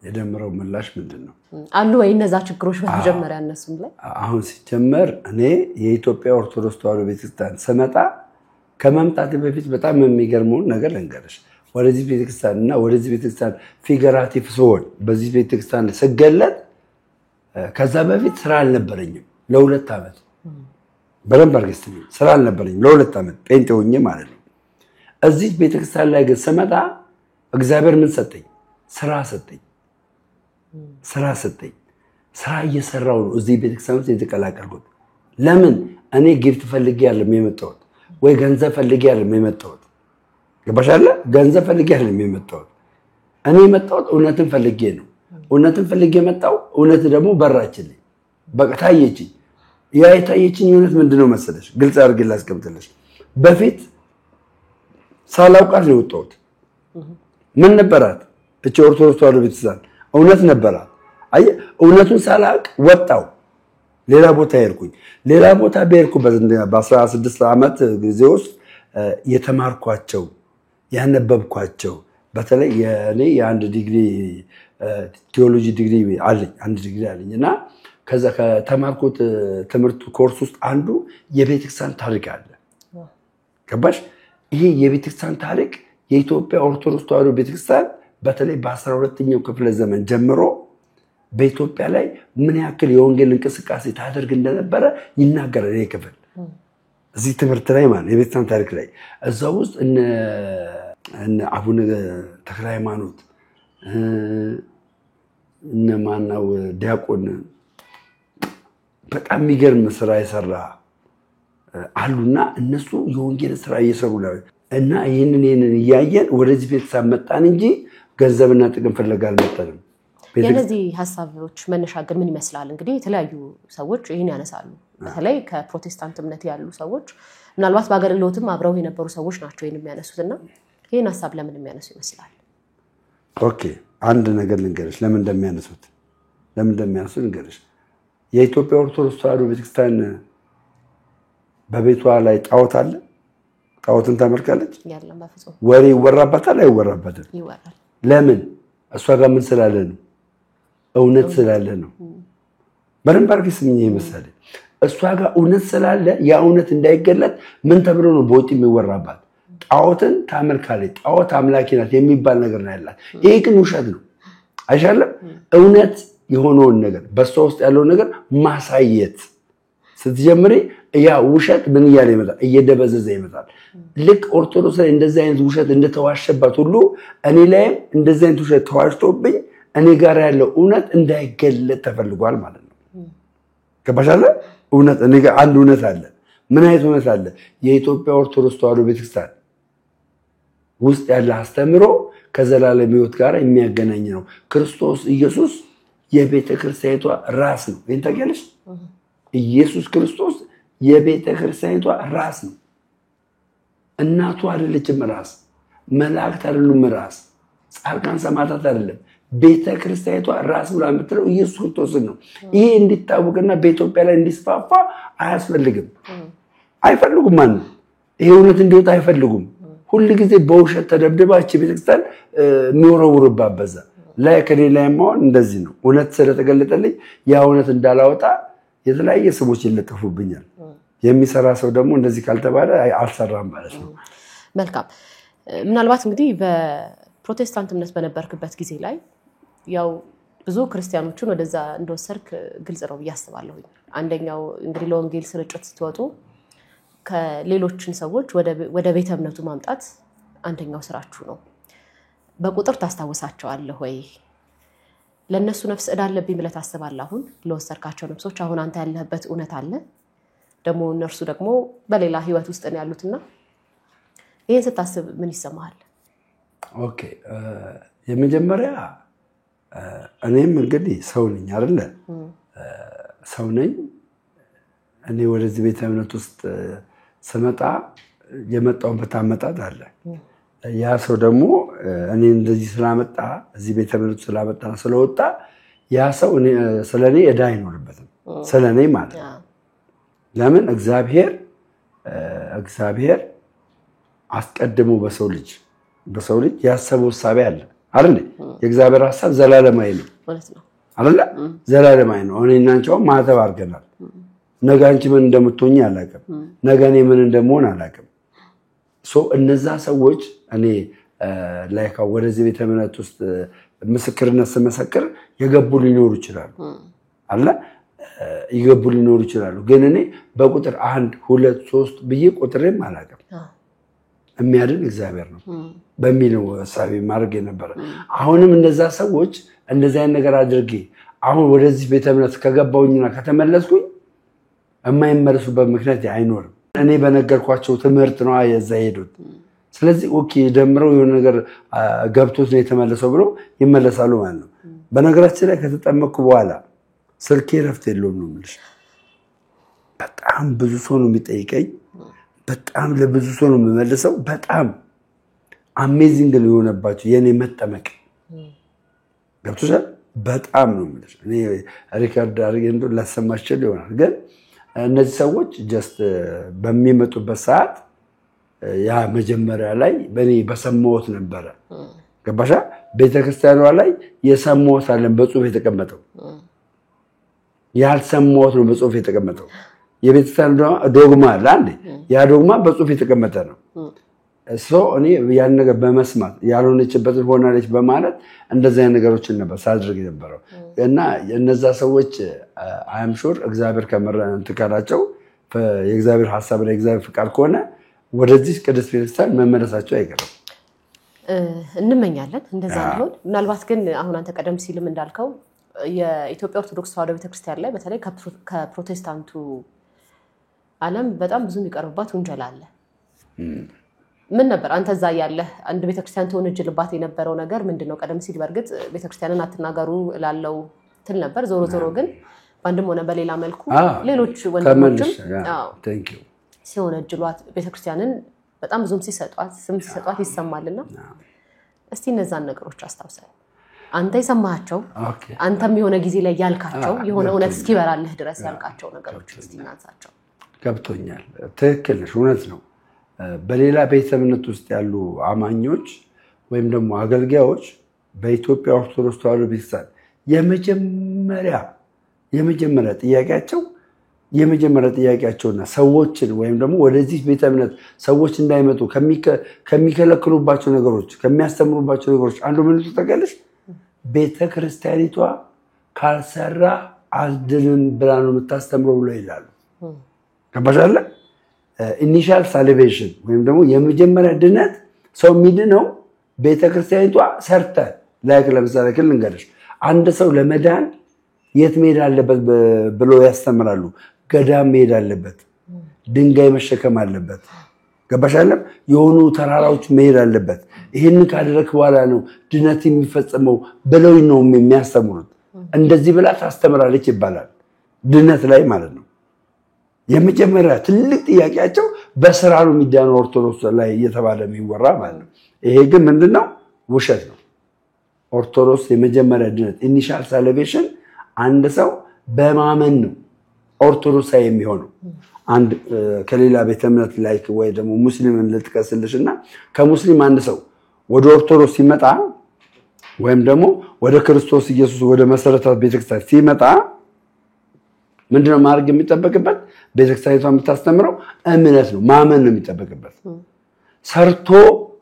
የደምረው ምላሽ ምንድነው አሉ ወይ እነዛ ችግሮች በመጀመሪያ እነሱም ላይ አሁን ሲጀመር እኔ የኢትዮጵያ ኦርቶዶክስ ተዋሕዶ ቤተክርስቲያን ስመጣ ከመምጣቴ በፊት በጣም የሚገርመው ነገር ልንገርሽ ወደዚህ ቤተክርስቲያንና ወደዚህ ቤተክርስቲያን ፊገራቲቭ ሶል በዚህ ቤተክርስቲያን ስገለጥ ከዛ በፊት ስራ አልነበረኝም ለ2 አመት በደንብ አርገስተኝ ስራ አልነበረኝም ለ2 አመት ጴንጤ ሆኜ ማለት ነው እዚህ ቤተክርስቲያን ላይ ግን ስመጣ እግዚአብሔር ምን ሰጠኝ ስራ እየሰራው ነው እዚህ ቤተክርስቲያን ውስጥ የተቀላቀልኩት ለምን እኔ ጊፍት ፈልጌ አይደለም የመጣሁት ወይ ገንዘብ ፈልጌ አይደለም የመጣሁት ገባሻለ ገንዘብ ፈልጌ አይደለም የመጣሁት እኔ የመጣሁት እውነትን ፈልጌ ነው እውነትን ፈልጌ መጣው እውነት ደግሞ በራችልኝ በቃ ታየችኝ ያ የታየችኝ እውነት ምንድነው መሰለሽ ግልጽ አድርጌ ላስቀምጥልሽ በፊት ሳላውቃት ነው የወጣሁት ምን ነበራት እቺ ኦርቶዶክስ ተዋሕዶ ቤተክርስቲያን እውነት ነበራት አይ እውነቱን ሳላውቅ ወጣው ሌላ ቦታ ሄድኩኝ ሌላ ቦታ በሄድኩበት በ16 ዓመት ጊዜ ውስጥ የተማርኳቸው ያነበብኳቸው በተለይ የኔ የአንድ ዲግሪ ቴዎሎጂ ዲግሪ አለኝ አንድ ዲግሪ አለኝና ከዛ ከተማርኩት ትምህርት ኮርስ ውስጥ አንዱ የቤተክርስቲያን ታሪክ አለ ገባሽ ይሄ የቤተክርስቲያን ታሪክ የኢትዮጵያ ኦርቶዶክስ ተዋሕዶ ቤተክርስቲያን በተለይ በ12ኛው ክፍለ ዘመን ጀምሮ በኢትዮጵያ ላይ ምን ያክል የወንጌል እንቅስቃሴ ታደርግ እንደነበረ ይናገራል ይሄ ክፍል እዚህ ትምህርት ላይ ማለት የቤተክርስቲያን ታሪክ ላይ እዛው ውስጥ እነ አቡነ ተክለ ሃይማኖት እነ ማናው ዲያቆን በጣም የሚገርም ስራ የሰራ አሉና እነሱ የወንጌል ስራ እየሰሩ ነው እና ይሄንን ያያየን ወደዚህ ቤተክርስቲያን መጣን እንጂ ገንዘብና ጥቅም ፍለጋ አልመጣንም የነዚህ ሐሳቦች መነሻ ግን ምን ይመስላል እንግዲህ የተለያዩ ሰዎች ይሄን ያነሳሉ በተለይ ከፕሮቴስታንት እምነት ያሉ ሰዎች ምናልባት በአገልግሎትም አብረው የነበሩ ሰዎች ናቸው ይሄን የሚያነሱትና ይሄን ሐሳብ ለምን የሚያነሱ ይመስላል ኦኬ አንድ ነገር ልንገርሽ ለምን እንደሚያነሱ ልንገርሽ የኢትዮጵያ ኦርቶዶክስ ተዋሕዶ ቤተክርስቲያን በቤቷ ላይ ጣዖት አለ ጣዖትን ታመልካለች ያለም በፍጹም ወሬ ይወራባታል አይወራባትም ይወራል ለምን እሷ ጋር ምን ስላለ ነው እውነት ስላለ ነው በደንብ አድርገሽ ስሚኝ ይመስላል እሷ ጋር እውነት ስላለ ያ እውነት እንዳይገለጥ ምን ተብሎ ነው በውጥ የሚወራባት ጣዖትን ታመልካለች ጣዖት አምላኪ ናት የሚባል ነገር ነው ያላት ይሄ ግን ውሸት ነው አይሻለም እውነት የሆነውን ነገር በሷ ውስጥ ያለው ነገር ማሳየት ስትጀምሪ ያ ውሸት ምን ይያለ ይመጣል እየደበዘዘ ይመጣል ልክ ኦርቶዶክስ ላይ እንደዚህ አይነት ውሸት እንደተዋሸባት ሁሉ እኔ ላይም እንደዚህ አይነት ውሸት ተዋሽቶብኝ እኔ ጋር ያለው እውነት እንዳይገለጥ ተፈልጓል ማለት ነው ከበሻለ እውነት እኔ ጋር አንድ እውነት አለ ምን አይነት እውነት አለ የኢትዮጵያ ኦርቶዶክስ ተዋሕዶ ቤተክርስቲያን ውስጥ ያለ አስተምሮ ከዘላለም ሕይወት ጋር የሚያገናኝ ነው ክርስቶስ ኢየሱስ የቤተክርስቲያኒቷ ራስ ነው ይሄን ታውቂያለሽ ኢየሱስ ክርስቶስ የቤተክርስቲያኒቷ ራስ ነው እናቱ አይደለችም ራስ መላእክት አይደሉም ራስ ጻድቃን ሰማዕታት አይደለም ቤተክርስቲያኒቷ ራስ ብላ የምትለው ኢየሱስ ክርስቶስ ነው ይሄ እንዲታወቅና በኢትዮጵያ ላይ እንዲስፋፋ አይፈልጉም ማለት ይሄ እውነት እንዲወጣ አይፈልጉም ሁሉ ጊዜ በውሸት ተደብድባች ቤተክርስቲያን የሚወረውሩባት በዛ ላይ ከሌላም ማውን እንደዚህ ነው እውነት ስለተገለጠልኝ ያ እውነት እንዳላወጣ የተለያየ ስሞች ይለጠፉብኛል የሚሰራ ሰው ደግሞ እንደዚህ ካልተባለ አልሰራም ማለት ነው መልካም ምናልባት እንግዲህ በፕሮቴስታንት እምነት በነበርክበት ጊዜ ላይ ያው ብዙ ክርስቲያኖችን ወደዛ እንደወሰድክ ግልጽ ነው ያስባለሁ አንደኛው እንግዲህ ለወንጌል ስርጭት ስትወጡ ከሌሎችን ሰዎች ወደ ቤተ እምነቱ ማምጣት አንደኛው ስራችሁ ነው በቁጥር ታስታውሳቸዋለህ ወይ ለነሱ ነፍስ እዳለብኝ ብለህ ታስባለህ አሁን ለወሰድካቸው ነፍሶች አሁን አንተ ያለህበት እውነት አለ ደግሞ እነርሱ ደግሞ በሌላ ህይወት ውስጥ ነው ያሉትና ይሄን ስታስብ ምን ይሰማሃል ኦኬ የመጀመሪያ እኔም እንግዲህ ሰው ነኝ አይደለ ሰው ነኝ እኔ ወደዚህ ቤተ እምነት ውስጥ ስመጣ የመጣውበት አመጣጥ አለ ያ ሰው ደግሞ እኔ እንደዚህ ስላመጣ እዚህ ቤተ እምነት ስላመጣ ስለወጣ ያ ሰው ስለኔ እዳ አይኖርበትም ስለኔ ማለት ለምን እግዚአብሔር አስቀድሞ በሰው ልጅ ያሰበው ሐሳብ አለ አይደል የእግዚአብሔር ሐሳብ ዘላለማዊ ነው ማለት ነው አይደል ዘላለማዊ ነው እኔ እናንተው ማተብ አድርገናል ነገ አንቺ ምን እንደምትሆኚ አላውቅም ነገ እኔ ምን እንደምሆን አላውቅም እነዛ ሰዎች እኔ ላይካ ወደዚህ ቤተ እምነት ውስጥ ምስክርነት ስመሰክር የገቡ ሊኖሩ ይችላሉ አለ ይገቡ ሊኖሩ ይችላሉ ግን እኔ በቁጥር 1 2 3 ብዬ ቁጥሬም አላውቅም የሚያድን እግዚአብሔር ነው በሚለው ሐሳብ ማድረግ የነበረ አሁንም እነዛ ሰዎች እንደዚህ አይነት ነገር አድርጌ አሁን ወደዚህ ቤተ እምነት ከገባውኝና ከተመለስኩኝ የማይመለሱበት ምክንያት አይኖርም እኔ በነገርኳቸው ትምህርት ነው ያዛ ሄዱት ስለዚህ ኦኬ ደምረው የሆነ ነገር ገብቶት ነው የተመለሰው ብሎ ይመለሳሉ ማለት ነው በነገራችን ላይ ከተጠመቁ በኋላ ስልኬ ረፍት የለውም ነው ማለት በጣም ብዙ ሰው ነው የሚጠይቀኝ በጣም ለብዙ ሰው ነው የምመልሰው በጣም አሜዚንግ ነው የሆነባቸው የኔ መጠመቅ ገብቶሻል በጣም ነው የምልሽ። እኔ ሪከርድ አድርጌ እንደው ላሰማችል ይሆናል። ግን እነዚህ ሰዎች ጀስት በሚመጡበት ሰዓት ያ መጀመሪያ ላይ በእኔ በሰማሁት ነበረ። ገባሻ? ቤተክርስቲያኗ ላይ የሰማሁት አለን በጽሁፍ የተቀመጠው፣ ያልሰማሁት ነው በጽሁፍ የተቀመጠው። የቤተክርስቲያን ዶግማ አለ አንዴ፣ ያ ዶግማ በጽሁፍ የተቀመጠ ነው። እኔ ያን ነገር በመስማት ያልሆነችበትን ሆናለች በማለት እንደዚህ አይነት ነገሮችን ነበር ሳድርግ የነበረው እና እነዛ ሰዎች አም ሹር እግዚአብሔር ከመረን ትካላቸው የእግዚአብሔር ሐሳብ ላይ እግዚአብሔር ፍቃድ ከሆነ ወደዚህ ቅድስት ቤተክርስቲያን መመለሳቸው አይቀርም። እንመኛለን እንደዛ ሊሆን። ምናልባት ግን አሁን አንተ ቀደም ሲልም እንዳልከው የኢትዮጵያ ኦርቶዶክስ ተዋሕዶ ቤተክርስቲያን ላይ በተለይ ከፕሮቴስታንቱ ዓለም በጣም ብዙ የሚቀርብባት ውንጀላ አለ። ምን ነበር አንተ እዛ ያለህ አንድ ቤተክርስቲያን ተወንጅልባት የነበረው ነገር ምንድነው? ቀደም ሲል በርግጥ ቤተክርስቲያንን አትናገሩ ላለው ትል ነበር። ዞሮ ግን በአንድም ሆነ በሌላ መልኩ ሌሎች ወንድሞችም ሲወነጅሏት ቤተክርስቲያንን በጣም ብዙም ሲሰጧት ይሰማልና እስቲ እነዛን ነገሮች አስታውሰን። አንተ የሰማሃቸው አንተም የሆነ ጊዜ ላይ ያልካቸው የሆነ እውነት እስኪበራልህ ድረስ ያልካቸው ነገሮች እስቲ እናንሳቸው። ገብቶኛል። ትክክል ነሽ፣ እውነት ነው። በሌላ ቤተ እምነት ውስጥ ያሉ አማኞች ወይም ደግሞ አገልጋዮች በኢትዮጵያ ኦርቶዶክስ ተዋሕዶ ቤተክርስቲያን የመጀመሪያ ጥያቄያቸውና ሰዎችን ወይም ደግሞ ወደዚህ ቤተ እምነት ሰዎች እንዳይመጡ ከሚከለክሉባቸው ነገሮች ከሚያስተምሩባቸው ነገሮች አንዱ ምን ተጠቀለሽ? ቤተክርስቲያኒቷ ካልሰራ አልድንም ብላ ነው የምታስተምረው ብለው ይላሉ። ገባሻለ? ኢኒሻል ሳልቬሽን ወይም ደግሞ የመጀመሪያ ድነት ሰው የሚድነው ቤተክርስቲያኒቷ ሰርተ ላይክ ለምሳሌ ልንገርሽ፣ አንድ ሰው ለመዳን የት መሄድ አለበት ብሎ ያስተምራሉ። ገዳም መሄድ አለበት፣ ድንጋይ መሸከም አለበት። ገባሻለ? የሆኑ ተራራዎች መሄድ አለበት። ይሄንን ካደረክ በኋላ ነው ድነት የሚፈጸመው ብለው ነው የሚያስተምሩት። እንደዚህ ብላ ታስተምራለች ይባላል ድነት ላይ ማለት ነው። የመጀመሪያ ትልቅ ጥያቄያቸው በስራ ነው የሚዳነው ኦርቶዶክስ ላይ እየተባለ የሚወራ ማለት ነው። ይሄ ግን ምንድነው? ውሸት ነው። ኦርቶዶክስ የመጀመሪያ ድነት ኢኒሻል ሳልቬሽን አንድ ሰው በማመን ነው ኦርቶዶክሳዊ የሚሆነው። አንድ ከሌላ ቤተ እምነት ላይ ወይ ደግሞ ሙስሊምን ልጥቀስልሽና ከሙስሊም አንድ ሰው ወደ ኦርቶዶክስ ሲመጣ ወይም ደግሞ ወደ ክርስቶስ ኢየሱስ ወደ መሰረታት ቤተክርስቲያን ሲመጣ ምንድነው ማድረግ የሚጠበቅበት? ቤተክርስቲያኒቷ የምታስተምረው እምነት ነው፣ ማመን ነው የሚጠበቅበት። ሰርቶ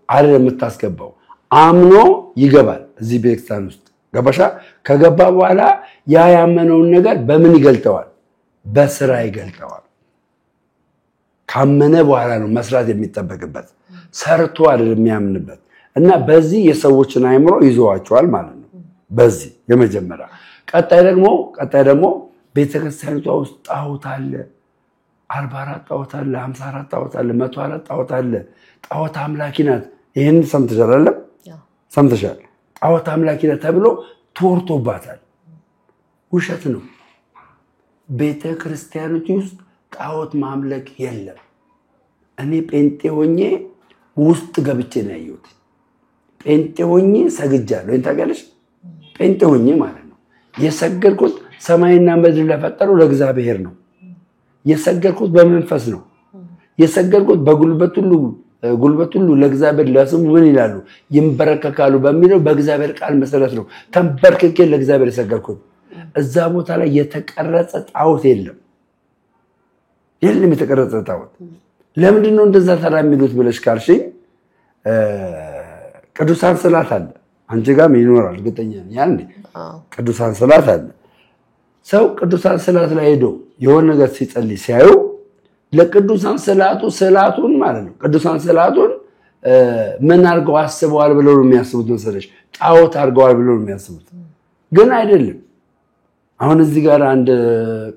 አይደለም የምታስገባው፣ አምኖ ይገባል እዚህ ቤተክርስቲያን ውስጥ። ገባሻ? ከገባ በኋላ ያ ያመነውን ነገር በምን ይገልጠዋል? በስራ ይገልጠዋል። ካመነ በኋላ ነው መስራት የሚጠበቅበት፣ ሰርቶ አይደለም የሚያምንበት። እና በዚህ የሰዎችን አእምሮ ይዘዋቸዋል ማለት ነው። በዚህ የመጀመሪያ ቀጣይ ደግሞ ቤተክርስቲያኒቷ ውስጥ ጣዖት አለ፣ 44 ጣዖት አለ፣ 54 ጣዖት አለ፣ 104 ጣዖት አለ። ጣዖት አምላኪ ናት። ይሄን ሰምተሻል አይደል? ሰምተሻል። ጣዖት አምላኪ ናት ተብሎ ተወርቶባታል። ውሸት ነው። ቤተክርስቲያኖች ውስጥ ጣዖት ማምለክ የለም። እኔ ጴንጤ ሆኜ ውስጥ ገብቼ ነው ያየሁት። ጴንጤ ሆኜ ሰግጃለሁ። ታውቂያለሽ? ጴንጤ ሆኜ ማለት ነው የሰገድኩት ሰማይና ምድር ለፈጠረው ለእግዚአብሔር ነው። የሰገድኩት በመንፈስ ነው። የሰገድኩት በጉልበት ሁሉ ለእግዚአብሔር ለስሙ ምን ይላሉ? ይንበረከካሉ በሚለው በእግዚአብሔር ቃል መሰረት ነው ተንበርክኬ ለእግዚአብሔር የሰገድኩት። እዛ ቦታ ላይ የተቀረጸ ጣዖት የለም የተቀረጸ ጣዖት። ለምንድን ነው እንደዛ ተራ የሚሉት ብለሽ ካልሽኝ ቅዱሳን ስዕላት አለ። አንቺ ጋርም ይኖራል እርግጠኛ ነኝ። ያንዴ ቅዱሳን ስዕላት አለ። ሰው ቅዱሳን ስዕላት ላይ ሄዶ የሆነ ነገር ሲጸልይ ሲያዩ ለቅዱሳን ስዕላቱን ማለት ነው ቅዱሳን ስዕላቱን ምን አድርገው አስበዋል ብለው ነው የሚያስቡት መሰለሽ? ጣዖት አድርገዋል ብለው ነው የሚያስቡት። ግን አይደለም። አሁን እዚህ ጋር አንድ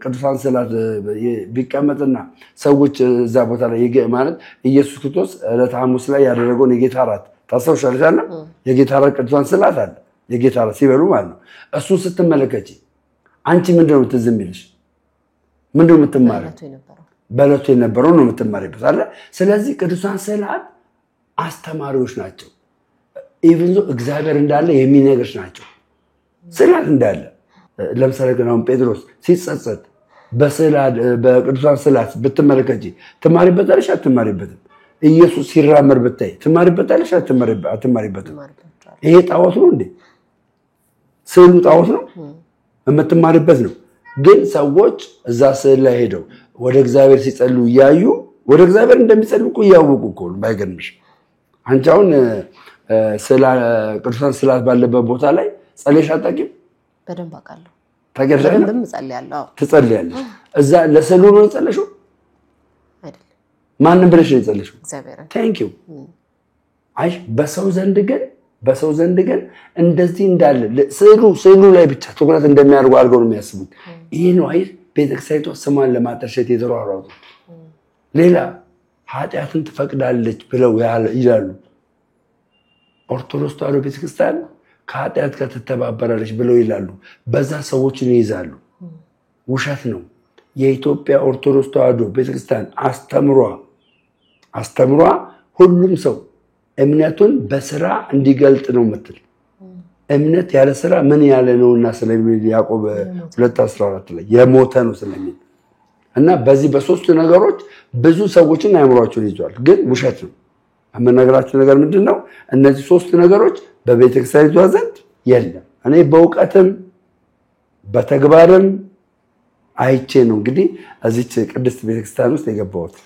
ቅዱሳን ስዕላት ቢቀመጥና ሰዎች እዛ ቦታ ላይ ማለት ኢየሱስ ክርስቶስ ዕለተ ሐሙስ ላይ ያደረገውን የጌታ እራት ታስታውሻለሽ አይደል? የጌታ እራት ቅዱሳን ስዕላት አለ። የጌታ እራት ሲበሉ ማለት ነው። እሱን ስትመለከቺ አንቺ ምንድነው ትዝ የሚልሽ? ምንድነው የምትማሪው? በዕለቱ የነበረው ነው የምትማሪበት አይደል? ስለዚህ ቅዱሳን ስዕላት አስተማሪዎች ናቸው። ኢቭን እግዚአብሔር እንዳለ የሚነግርሽ ናቸው። ስዕላት እንዳለ ለምሳሌ ግን አሁን ጴጥሮስ ሲጸጸት በቅዱሳን ስዕላት ብትመለከቺ ትማሪበታለሽ አትማሪበትም? ኢየሱስ ሲራመድ ብታይ ትማሪበታለሽ አትማሪበትም? ይሄ ጣዖት ነው እንዴ? ስዕሉ ጣዖት ነው? የምትማሪበት ነው። ግን ሰዎች እዛ ስዕል ላይ ሄደው ወደ እግዚአብሔር ሲጸልዩ እያዩ ወደ እግዚአብሔር እንደሚጸልዩ እኮ እያወቁ እኮ ነው። ባይገርምሽ አንቺ አሁን ቅዱሳን ስዕላት ባለበት ቦታ ላይ ጸልየሽ አታውቂም? በደንብ አውቃለሁ። በደንብ ጸልያለሁ። ትጸልያለሽ። እዛ ለስዕሉ ነው የጸለሽው አይደል? ማንም ብለሽ ነው የጸለሽው? እግዚአብሔርን። ታንክ ዩ። አይ በሰው ዘንድ ግን እንደዚህ እንዳለ ስዕሉ ላይ ብቻ ትኩረት እንደሚያደርጉ አድርገው ነው የሚያስቡት። ይሄ ነው አይ ቤተክርስቲያኒቷ ስሟን ለማጠልሸት የተሯሯጡ ሌላ ኃጢአትን ትፈቅዳለች ብለው ይላሉ። ኦርቶዶክስ ተዋሕዶ ቤተክርስቲያን ከኃጢአት ጋር ትተባበራለች ብለው ይላሉ። በዛ ሰዎችን ይይዛሉ። ውሸት ነው። የኢትዮጵያ ኦርቶዶክስ ተዋሕዶ ቤተክርስቲያን አስተምሯ ሁሉም ሰው እምነቱን በስራ እንዲገልጥ ነው የምትል። እምነት ያለ ስራ ምን ያለ ነውና ስለሚል ያዕቆብ 2:14 ላይ የሞተ ነው ስለሚል እና በዚህ በሶስቱ ነገሮች ብዙ ሰዎችን አእምሯቸውን ይዟል። ግን ውሸት ነው። የምነግራችሁ ነገር ምንድነው? እነዚህ ሶስት ነገሮች በቤተክርስቲያኒቷ ዘንድ የለም። እኔ በእውቀትም በተግባርም አይቼ ነው እንግዲህ እዚች ቅድስት ቤተክርስቲያን ውስጥ የገባሁት።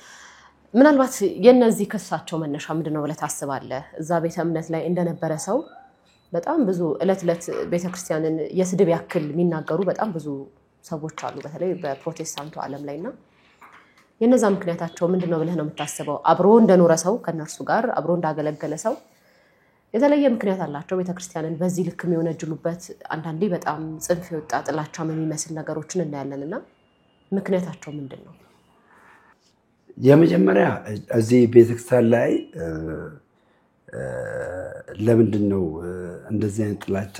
ምናልባት የነዚህ ክሳቸው መነሻ ምንድነው ብለህ ታስባለህ? እዛ ቤተ እምነት ላይ እንደነበረ ሰው በጣም ብዙ እለት ቤተክርስቲያንን የስድብ ያክል የሚናገሩ በጣም ብዙ ሰዎች አሉ፣ በተለይ በፕሮቴስታንቱ ዓለም ላይና የነዛ ምክንያታቸው ምንድነው ብለህ ነው የምታስበው? አብሮ እንደኖረ ሰው ከነርሱ ጋር አብሮ እንዳገለገለ ሰው የተለየ ምክንያት አላቸው ቤተክርስቲያንን በዚህ ልክ የሚወነጅሉበት። አንዳንዴ በጣም ጽንፍ የወጣ ጥላቻም የሚመስል ነገሮችን እናያለንና ምክንያታቸው ምንድነው? የመጀመሪያ እዚህ ቤተክርስቲያን ላይ ለምንድነው እንደዚህ አይነት ጥላቻ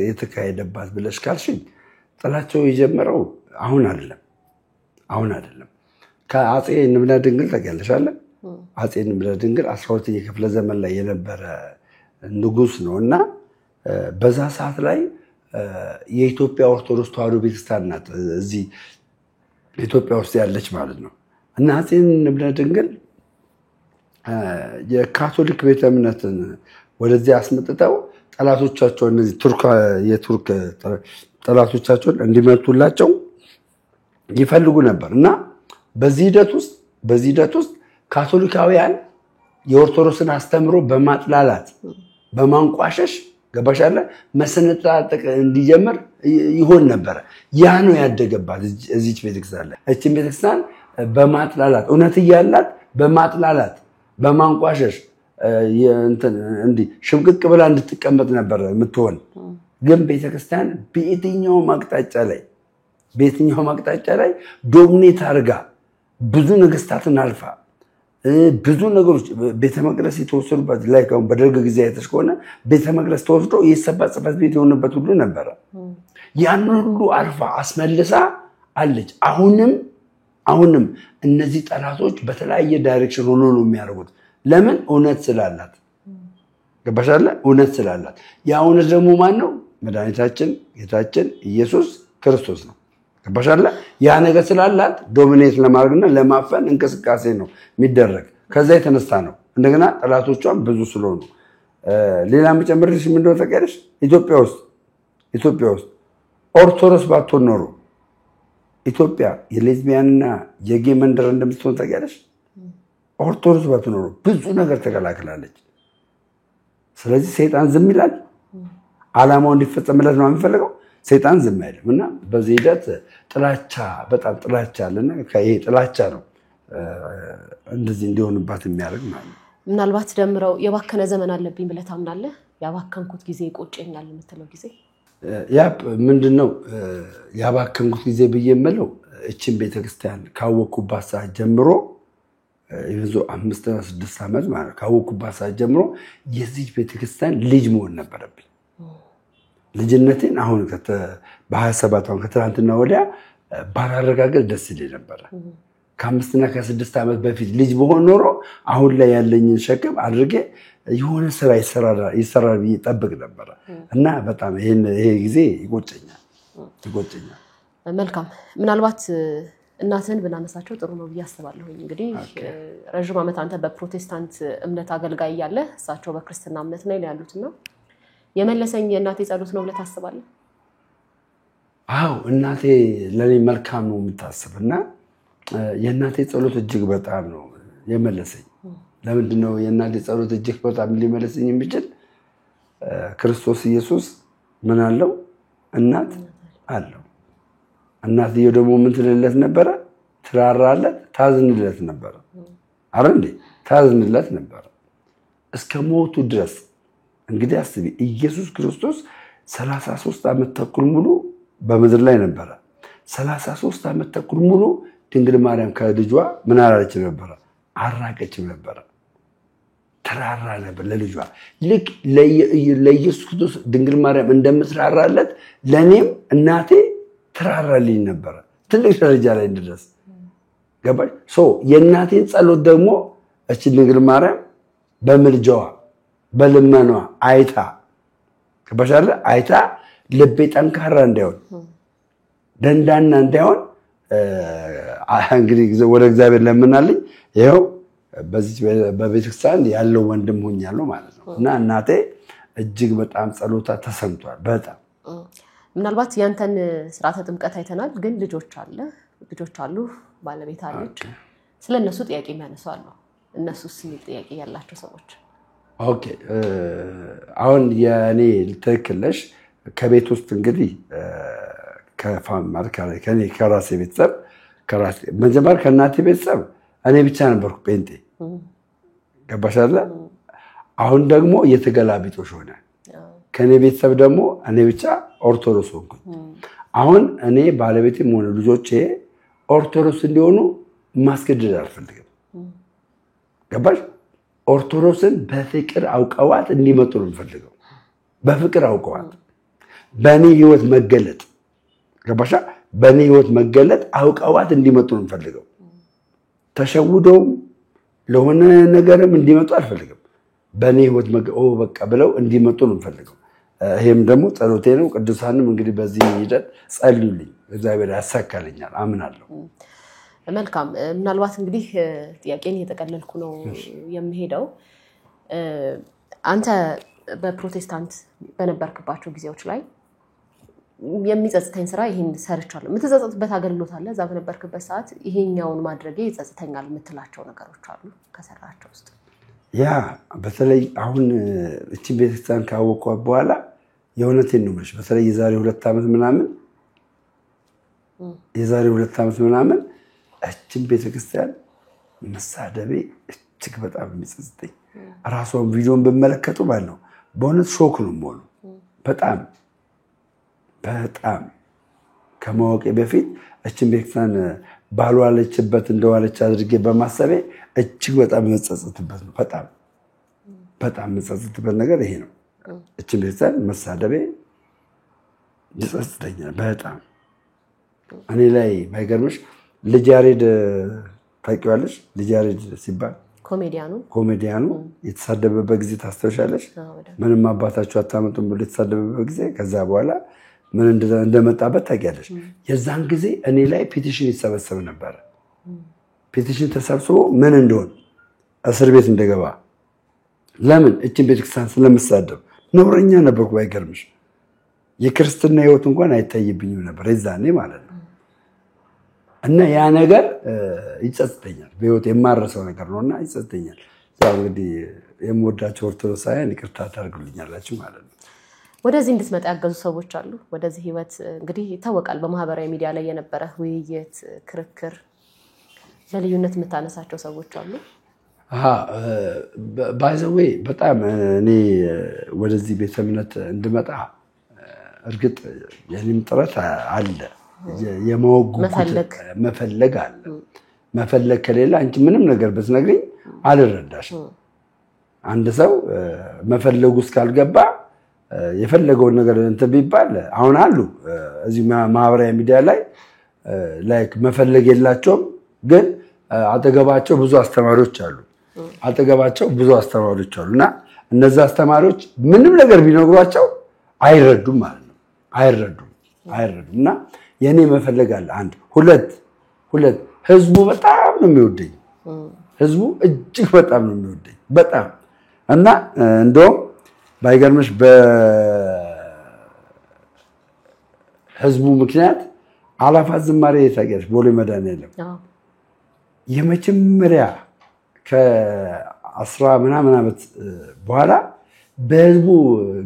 የተካሄደባት ብለሽ ካልሽኝ ጥላቻው የጀመረው አሁን አይደለም። ከአጼ ንብለ ድንግል ታውቂያለሽ አይደል? አጼ ንብለ ድንግል 12ኛ ክፍለ ዘመን ላይ የነበረ ንጉስ ነውና በዛ ሰዓት ላይ የኢትዮጵያ ኦርቶዶክስ ተዋሕዶ ቤተክርስቲያን ናት እዚህ ኢትዮጵያ ውስጥ ያለች ማለት ነው። እና አጼ ንብለ ድንግል የካቶሊክ ቤተ እምነትን ወደዚህ አስመጥተው ጠላቶቻቸው እነዚህ የቱርክ ጠላቶቻቸውን እንዲመቱላቸው ይፈልጉ ነበር። እና በዚህ ሂደት ውስጥ ካቶሊካውያን የኦርቶዶክስን አስተምሮ በማጥላላት በማንቋሸሽ ገባሻለ መሰነጣጠቅ እንዲጀምር ይሆን ነበር። ያ ነው ያደገባት እዚች ቤተክርስቲያን ላይ። እቺን ቤተክርስቲያን በማጥላላት እውነት እያላት በማጥላላት በማንቋሸሽ እንዲህ ሽምቅቅ ብላ እንድትቀመጥ ነበር የምትሆን። ግን ቤተክርስቲያን በየትኛውም አቅጣጫ ላይ ዶሚኔት አድርጋ ብዙ ነገስታትን አልፋ ብዙ ነገሮች ቤተ መቅደስ የተወሰዱበት ላይ ካሁን በደርግ ጊዜ አይተሽ ከሆነ ቤተ መቅደስ ተወስዶ የሰባ ጽሕፈት ቤት የሆነበት ሁሉ ነበረ። ያን ሁሉ አልፋ አስመልሳ አለች። አሁንም እነዚህ ጠላቶች በተለያየ ዳይሬክሽን ሆኖ ነው የሚያደርጉት። ለምን? እውነት ስላላት። ገባሻለ? እውነት ስላላት። ያ እውነት ደግሞ ማን ነው? መድኃኒታችን ጌታችን ኢየሱስ ክርስቶስ ነው። ገባሻለ? ያ ነገር ስላላት ዶሚኔት ለማድረግና ለማፈን እንቅስቃሴ ነው የሚደረግ። ከዛ የተነሳ ነው እንደገና ጠላቶቿም ብዙ ስለሆኑ። ሌላ መጨመርልሽ ምን እንደሆነ ታውቂያለሽ? ኢትዮጵያ ውስጥ ኦርቶዶክስ ባትሆን ኖሮ ኢትዮጵያ የሌዝቢያንና የጌ መንደር እንደምትሆን ታውቂያለሽ? ኦርቶዶክስ ባትሆን ኖሮ ብዙ ነገር ተከላክላለች። ስለዚህ ሰይጣን ዝም ይላል? ዓላማው እንዲፈጸምለት ነው የሚፈልገው። ሰይጣን ዝም አይልም። እና በዚህ ሂደት በጣም ጥላቻ አለና ይሄ ጥላቻ ነው እንደዚህ እንዲሆንባት የሚያደርግ ማለት ነው። ምናልባት ደምረው የባከነ ዘመን አለብኝ ብለህ ታምናለህ? ያባከንኩት ጊዜ ይቆጨኛል የምትለው ጊዜ ያ ምንድነው? ያባከንኩት ጊዜ ብዬ የምለው እቺን ቤተክርስቲያን ካወቅኩባት ሰዓት ጀምሮ ይዞ 5-6 ዓመት ማለት ካወቅኩባት ሰዓት ጀምሮ የዚህ ቤተክርስቲያን ልጅ መሆን ነበረብኝ። ልጅነቴን አሁን በ27 አሁን ከትናንትና ወዲያ ባላረጋገጥ ደስ ይለኝ ነበር። ከ5 እና 6 ዓመት በፊት ልጅ በሆን ኖሮ አሁን ላይ ያለኝን ሸክም አድርጌ የሆነ ስራ ይሰራል ብዬ ጠብቅ ነበር እና በጣም ይሄ ጊዜ ይቆጨኛል። መልካም ምናልባት እናትን ብናነሳቸው ጥሩ ነው ብዬ አስባለሁ። እንግዲህ ረጅም ዓመት አንተ በፕሮቴስታንት እምነት አገልጋይ ያለ እሳቸው በክርስትና እምነት ላይ ያሉትና የመለሰኝ የእናቴ ጸሎት ነው ብለህ ታስባለህ? አዎ እናቴ ለኔ መልካም ነው የምታስብና የእናቴ ጸሎት እጅግ በጣም ነው የመለሰኝ። ለምንድን ነው የእናቴ ጸሎት እጅግ በጣም ሊመለሰኝ የሚችል? ክርስቶስ ኢየሱስ ምን አለው? እናት አለው። እናትየው ደግሞ ምን ትልለት ነበረ? ትራራለት፣ ታዝንለት ነበረ። አረንዴ ታዝንለት ነበረ እስከ ሞቱ ድረስ። እንግዲህ አስቢ ኢየሱስ ክርስቶስ 33 ዓመት ተኩል ሙሉ በምድር ላይ ነበረ። 33 ዓመት ተኩል ሙሉ ድንግል ማርያም ከልጇ ምን አላለች ነበረ? አራቀችም ነበረ። ተራራ ነበር ለልጇ። ልክ ለኢየሱስ ክርስቶስ ድንግል ማርያም እንደምትራራለት ለኔም እናቴ ትራራልኝ ነበረ ትልቅ ደረጃ ላይ እንድደርስ። ገባሽ? የእናቴን ጸሎት ደግሞ እቺ ድንግል ማርያም በምልጃዋ በልመኗ አይታ ገባሽ አይደል? አይታ ልቤ ጠንካራ እንዳይሆን ደንዳና እንዳይሆን እንግዲህ ወደ እግዚአብሔር ለምናልኝ ይሄው በዚህ በቤተክርስቲያን ያለው ወንድም ሆኛለሁ ማለት ነው። እና እናቴ እጅግ በጣም ጸሎታ ተሰምቷል። በጣም ምናልባት ያንተን ስርዓተ ጥምቀት አይተናል፣ ግን ልጆች አሉ፣ ባለቤት አለች። ስለነሱ ጥያቄ የሚያነሱ አሉ። እነሱስ ጥያቄ ያላቸው ሰዎች? ኦኬ አሁን የኔ ልትክለሽ ከቤት ውስጥ እንግዲህ ከራሴ ቤተሰብ መጀመሪያ ከእናቴ ቤተሰብ እኔ ብቻ ነበርኩ ጴንጤ። ገባሽ አይደል? አሁን ደግሞ የተገላቢጦሽ ሆነ። ከኔ ቤተሰብ ደግሞ እኔ ብቻ ኦርቶዶክስ ሆንኩኝ። አሁን እኔ ባለቤቴም ሆነ ልጆቼ ኦርቶዶክስ እንዲሆኑ ማስገደድ አልፈልግም። ገባሽ? ኦርቶዶክስን በፍቅር አውቀዋት እንዲመጡ ነው የምፈልገው። በፍቅር አውቀዋት በእኔ ህይወት መገለጥ ገባሽ? በእኔ ህይወት መገለጥ አውቀዋት እንዲመጡ ነው የምፈልገው። ተሸውደውም ለሆነ ነገርም እንዲመጡ አልፈልግም። በእኔ ህይወት በቃ ብለው እንዲመጡ ነው የምፈልገው። ይሄም ደግሞ ጸሎቴ ነው። ቅዱሳንም እንግዲህ በዚህ ሂደት ጸልዩልኝ፣ እግዚአብሔር ያሳካልኛል አምናለሁ። መልካም ምናልባት እንግዲህ ጥያቄን እየተቀለልኩ ነው የሚሄደው። አንተ በፕሮቴስታንት በነበርክባቸው ጊዜዎች ላይ የሚጸጽተኝ ስራ ይሄን ሰርቻለሁ የምትጸጽትበት አገልግሎት አለ? እዛ በነበርክበት ሰዓት ይሄኛውን ማድረጌ ይጸጽተኛል የምትላቸው ነገሮች አሉ ከሰራቸው ውስጥ? ያ በተለይ አሁን እቺን ቤተክርስቲያን ካወቅኳት በኋላ የእውነቴን ነው የምልሽ፣ በተለይ የዛሬ 2 ዓመት ምናምን እቺን ቤተክርስቲያን መሳደቤ እጅግ በጣም የሚጸጽተኝ፣ ራሷን ቪዲዮን ብመለከቱ ማለት ነው በእውነት ሾክ ነው የምሆነው። በጣም ከማወቄ በፊት እቺን ቤተክርስቲያን ባልዋለችበት እንደዋለች አድርጌ በማሰቤ እጅግ በጣም መጸጸትበት ነው። በጣም መጸጸትበት ነገር ይሄ ነው። እቺን ቤተክርስቲያን መሳደቤ ይጸጽተኛል በጣም። እኔ ላይ ባይገርምሽ ልጅ ያሬድ ታውቂዋለሽ? ልጅ ያሬድ ሲባል ኮሜዲያኑ የተሳደበበት ጊዜ ታስተውሻለሽ? ምንም አባታችሁ አታመጡም ብሎ የተሳደበበት ጊዜ፣ ከዛ በኋላ ምን እንደመጣበት ታውቂያለሽ? የዛን ጊዜ እኔ ላይ ፔቲሽን ይሰበሰብ ነበር። ፔቲሽን ተሰብስቦ ምን እንደሆነ እስር ቤት እንደገባ። ለምን? እቺን ቤተክርስቲያን ስለምሳደብ ነውረኛ ነበርኩ ባይገርምሽ። የክርስትና ህይወት እንኳን አይታይብኝም ነበር የዛኔ ማለት ነው። እና ያ ነገር ይጸጽተኛል፣ በህይወት የማረሰው ነገር ነውና ይጸጽተኛል። ያው እንግዲህ የምወዳቸው ኦርቶዶክሳውያን ይቅርታ ታደርጉልኛላችሁ ማለት ነው። ወደዚህ እንድትመጣ ያገዙ ሰዎች አሉ። ወደዚህ ህይወት እንግዲህ ይታወቃል፣ በማህበራዊ ሚዲያ ላይ የነበረ ውይይት፣ ክርክር፣ በልዩነት የምታነሳቸው ሰዎች አሉ። ባይዘዌ በጣም እኔ ወደዚህ ቤተ እምነት እንድመጣ እርግጥ የኔም ጥረት አለ፣ መፈለግ አለ። መፈለግ ከሌለ አንቺ ምንም ነገር ብትነግሪኝ አልረዳሽም። አንድ ሰው መፈለጉ እስካልገባ የፈለገውን ነገር እንትን ቢባል አሁን አሉ እዚህ ማህበራዊ ሚዲያ ላይ ላይክ መፈለግ የላቸውም ግን አጠገባቸው ብዙ አስተማሪዎች አሉና እነዛ አስተማሪዎች ምንም ነገር ቢነግሯቸው አይረዱም ማለት ነው። አይረዱምና የኔ መፈለግ አለ አንድ ሁለት ህዝቡ በጣም ነው የሚወደኝ። ህዝቡ እጅግ በጣም ነው የሚወደኝ በጣም እና እንደውም ባይገርምሽ በህዝቡ ምክንያት አላፋት ዝማሬ ታገርሽ ቦሌ መድኃኔዓለም የመጀመሪያ ከ10 ምናምን ዓመት በኋላ በህዝቡ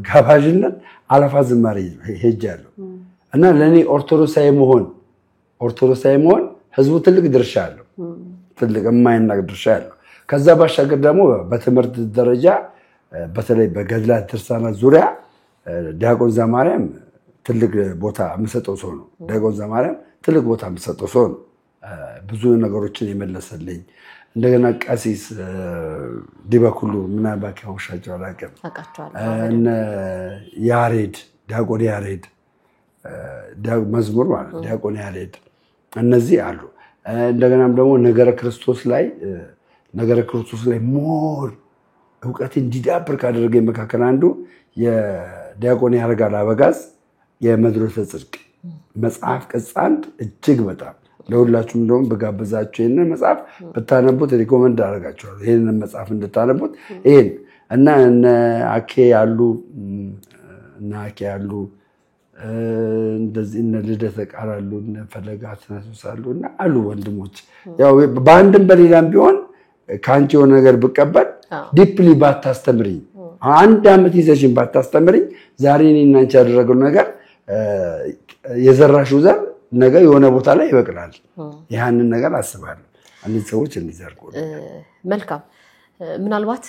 ጋባዥነት አላፋት ዝማሬ ሄጃለሁ እና ለኔ ኦርቶዶክሳዊ መሆን ህዝቡ ትልቅ ድርሻ አለው። ትልቅ የማይናቅ ድርሻ አለው። ከዛ ባሻገር ደግሞ በትምህርት ደረጃ በተለይ በገድላት ድርሳናት ዙሪያ ዲያቆን ዘማርያም ትልቅ ቦታ የምሰጠው ሰው ነው። ዲያቆን ዘማርያም ትልቅ ቦታ የምሰጠው ሰው ነው። ብዙ ነገሮችን የመለሰልኝ እንደገና ቀሲስ ዲበኩሉ ምናልባት ያውሻቸው አላውቅም እነ ያሬድ ዲያቆን ያሬድ መዝሙር ማለት ዲያቆን ያሬድ እነዚህ አሉ። እንደገናም ደግሞ ነገረ ክርስቶስ ላይ ሞር ዕውቀት እንዲዳብር ካደረገኝ መካከል አንዱ የዲያቆን ያረጋል አበጋዝ የመድረሰ ጽድቅ መጽሐፍ ቅጽ 1 እጅግ በጣም ለሁላችሁም እንደውም በጋበዛችሁ ይሄንን መጽሐፍ ብታነቡት ሪኮመንድ አደርጋችኋለሁ። ይሄንን መጽሐፍ እንድታነቡት ይሄን እና እነ አኬ ያሉ እንደዚህ እነ ልደተ ቃል አሉ እነ ፈለጋት ነሱሳሉ እና አሉ ወንድሞች ያው በአንድም በሌላም ቢሆን ካንቺ የሆነ ነገር ብቀበል ዲፕሊ ባታስተምሪኝ አንድ አመት ይዘሽን ባታስተምሪኝ ዛሬ እኔና አንቺ ያደረገው ነገር የዘራሽው ዘር ነገ የሆነ ቦታ ላይ ይበቅላል። ያንን ነገር አስባለሁ። እነዚህ ሰዎች እንዲዘርቁ መልካም። ምናልባት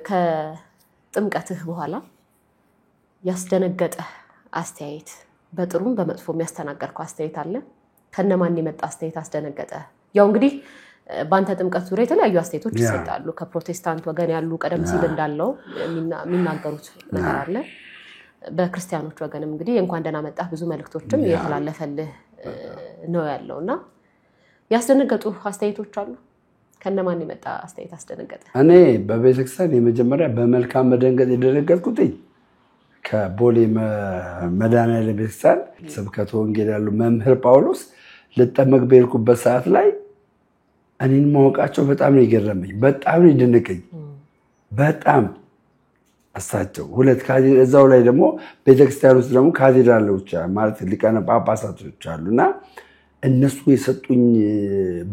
ከጥምቀትህ በኋላ ያስደነገጠ አስተያየት በጥሩም በመጥፎ የሚያስተናገርከው አስተያየት አለ? ከነማን የመጣ አስተያየት አስደነገጠ? ያው እንግዲህ በአንተ ጥምቀት ዙሪያ የተለያዩ አስተያየቶች ይሰጣሉ። ከፕሮቴስታንት ወገን ያሉ ቀደም ሲል እንዳለው የሚናገሩት ነገር አለ። በክርስቲያኖች ወገንም እንግዲህ እንኳን ደህና መጣህ ብዙ መልእክቶችም እየተላለፈልህ ነው ያለውና ያስደነገጡ አስተያየቶች አሉ? ከነማን የመጣ አስተያየት አስደነገጠ? እኔ በቤተክርስቲያን የመጀመሪያ በመልካም መደንገጥ የደነገጥኩት ከቦሌ መድኃኔዓለም ቤተክርስቲያን ስብከተ ወንጌል ያሉ መምህር ጳውሎስ ልጠመቅ በሄድኩበት ሰዓት ላይ እኔን ማወቃቸው በጣም ነው የገረመኝ። በጣም ነው የደነቀኝ። በጣም አሳቸው ሁለት ካቴድራል እዛው ላይ ደግሞ ቤተክርስቲያን ውስጥ ደግሞ ካቴድራሎች ማለት ሊቃነ ጳጳሳቶች አሉና እነሱ የሰጡኝ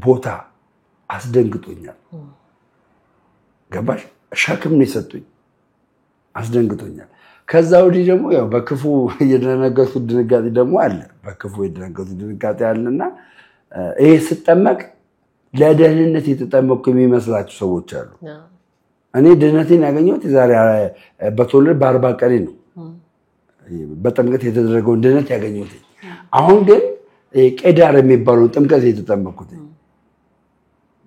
ቦታ አስደንግጦኛል። ገባሽ? ሸክም ነው የሰጡኝ አስደንግጦኛል። ከዛ ወዲህ ደግሞ ያው በክፉ የደነገጥኩት ድንጋጤ ደግሞ አለ። በክፉ የደነገጥኩት ድንጋጤ አለና ይሄ ስጠመቅ ለደህንነት የተጠመቅኩ የሚመስላችሁ ሰዎች አሉ። እኔ ድህነቴን ያገኘሁት ዛሬ በተወለድ በ40 ቀኔ ነው በጥምቀት የተደረገውን ድህነት ያገኘሁት። አሁን ግን ቄዳር የሚባለው ጥምቀት የተጠመቅኩት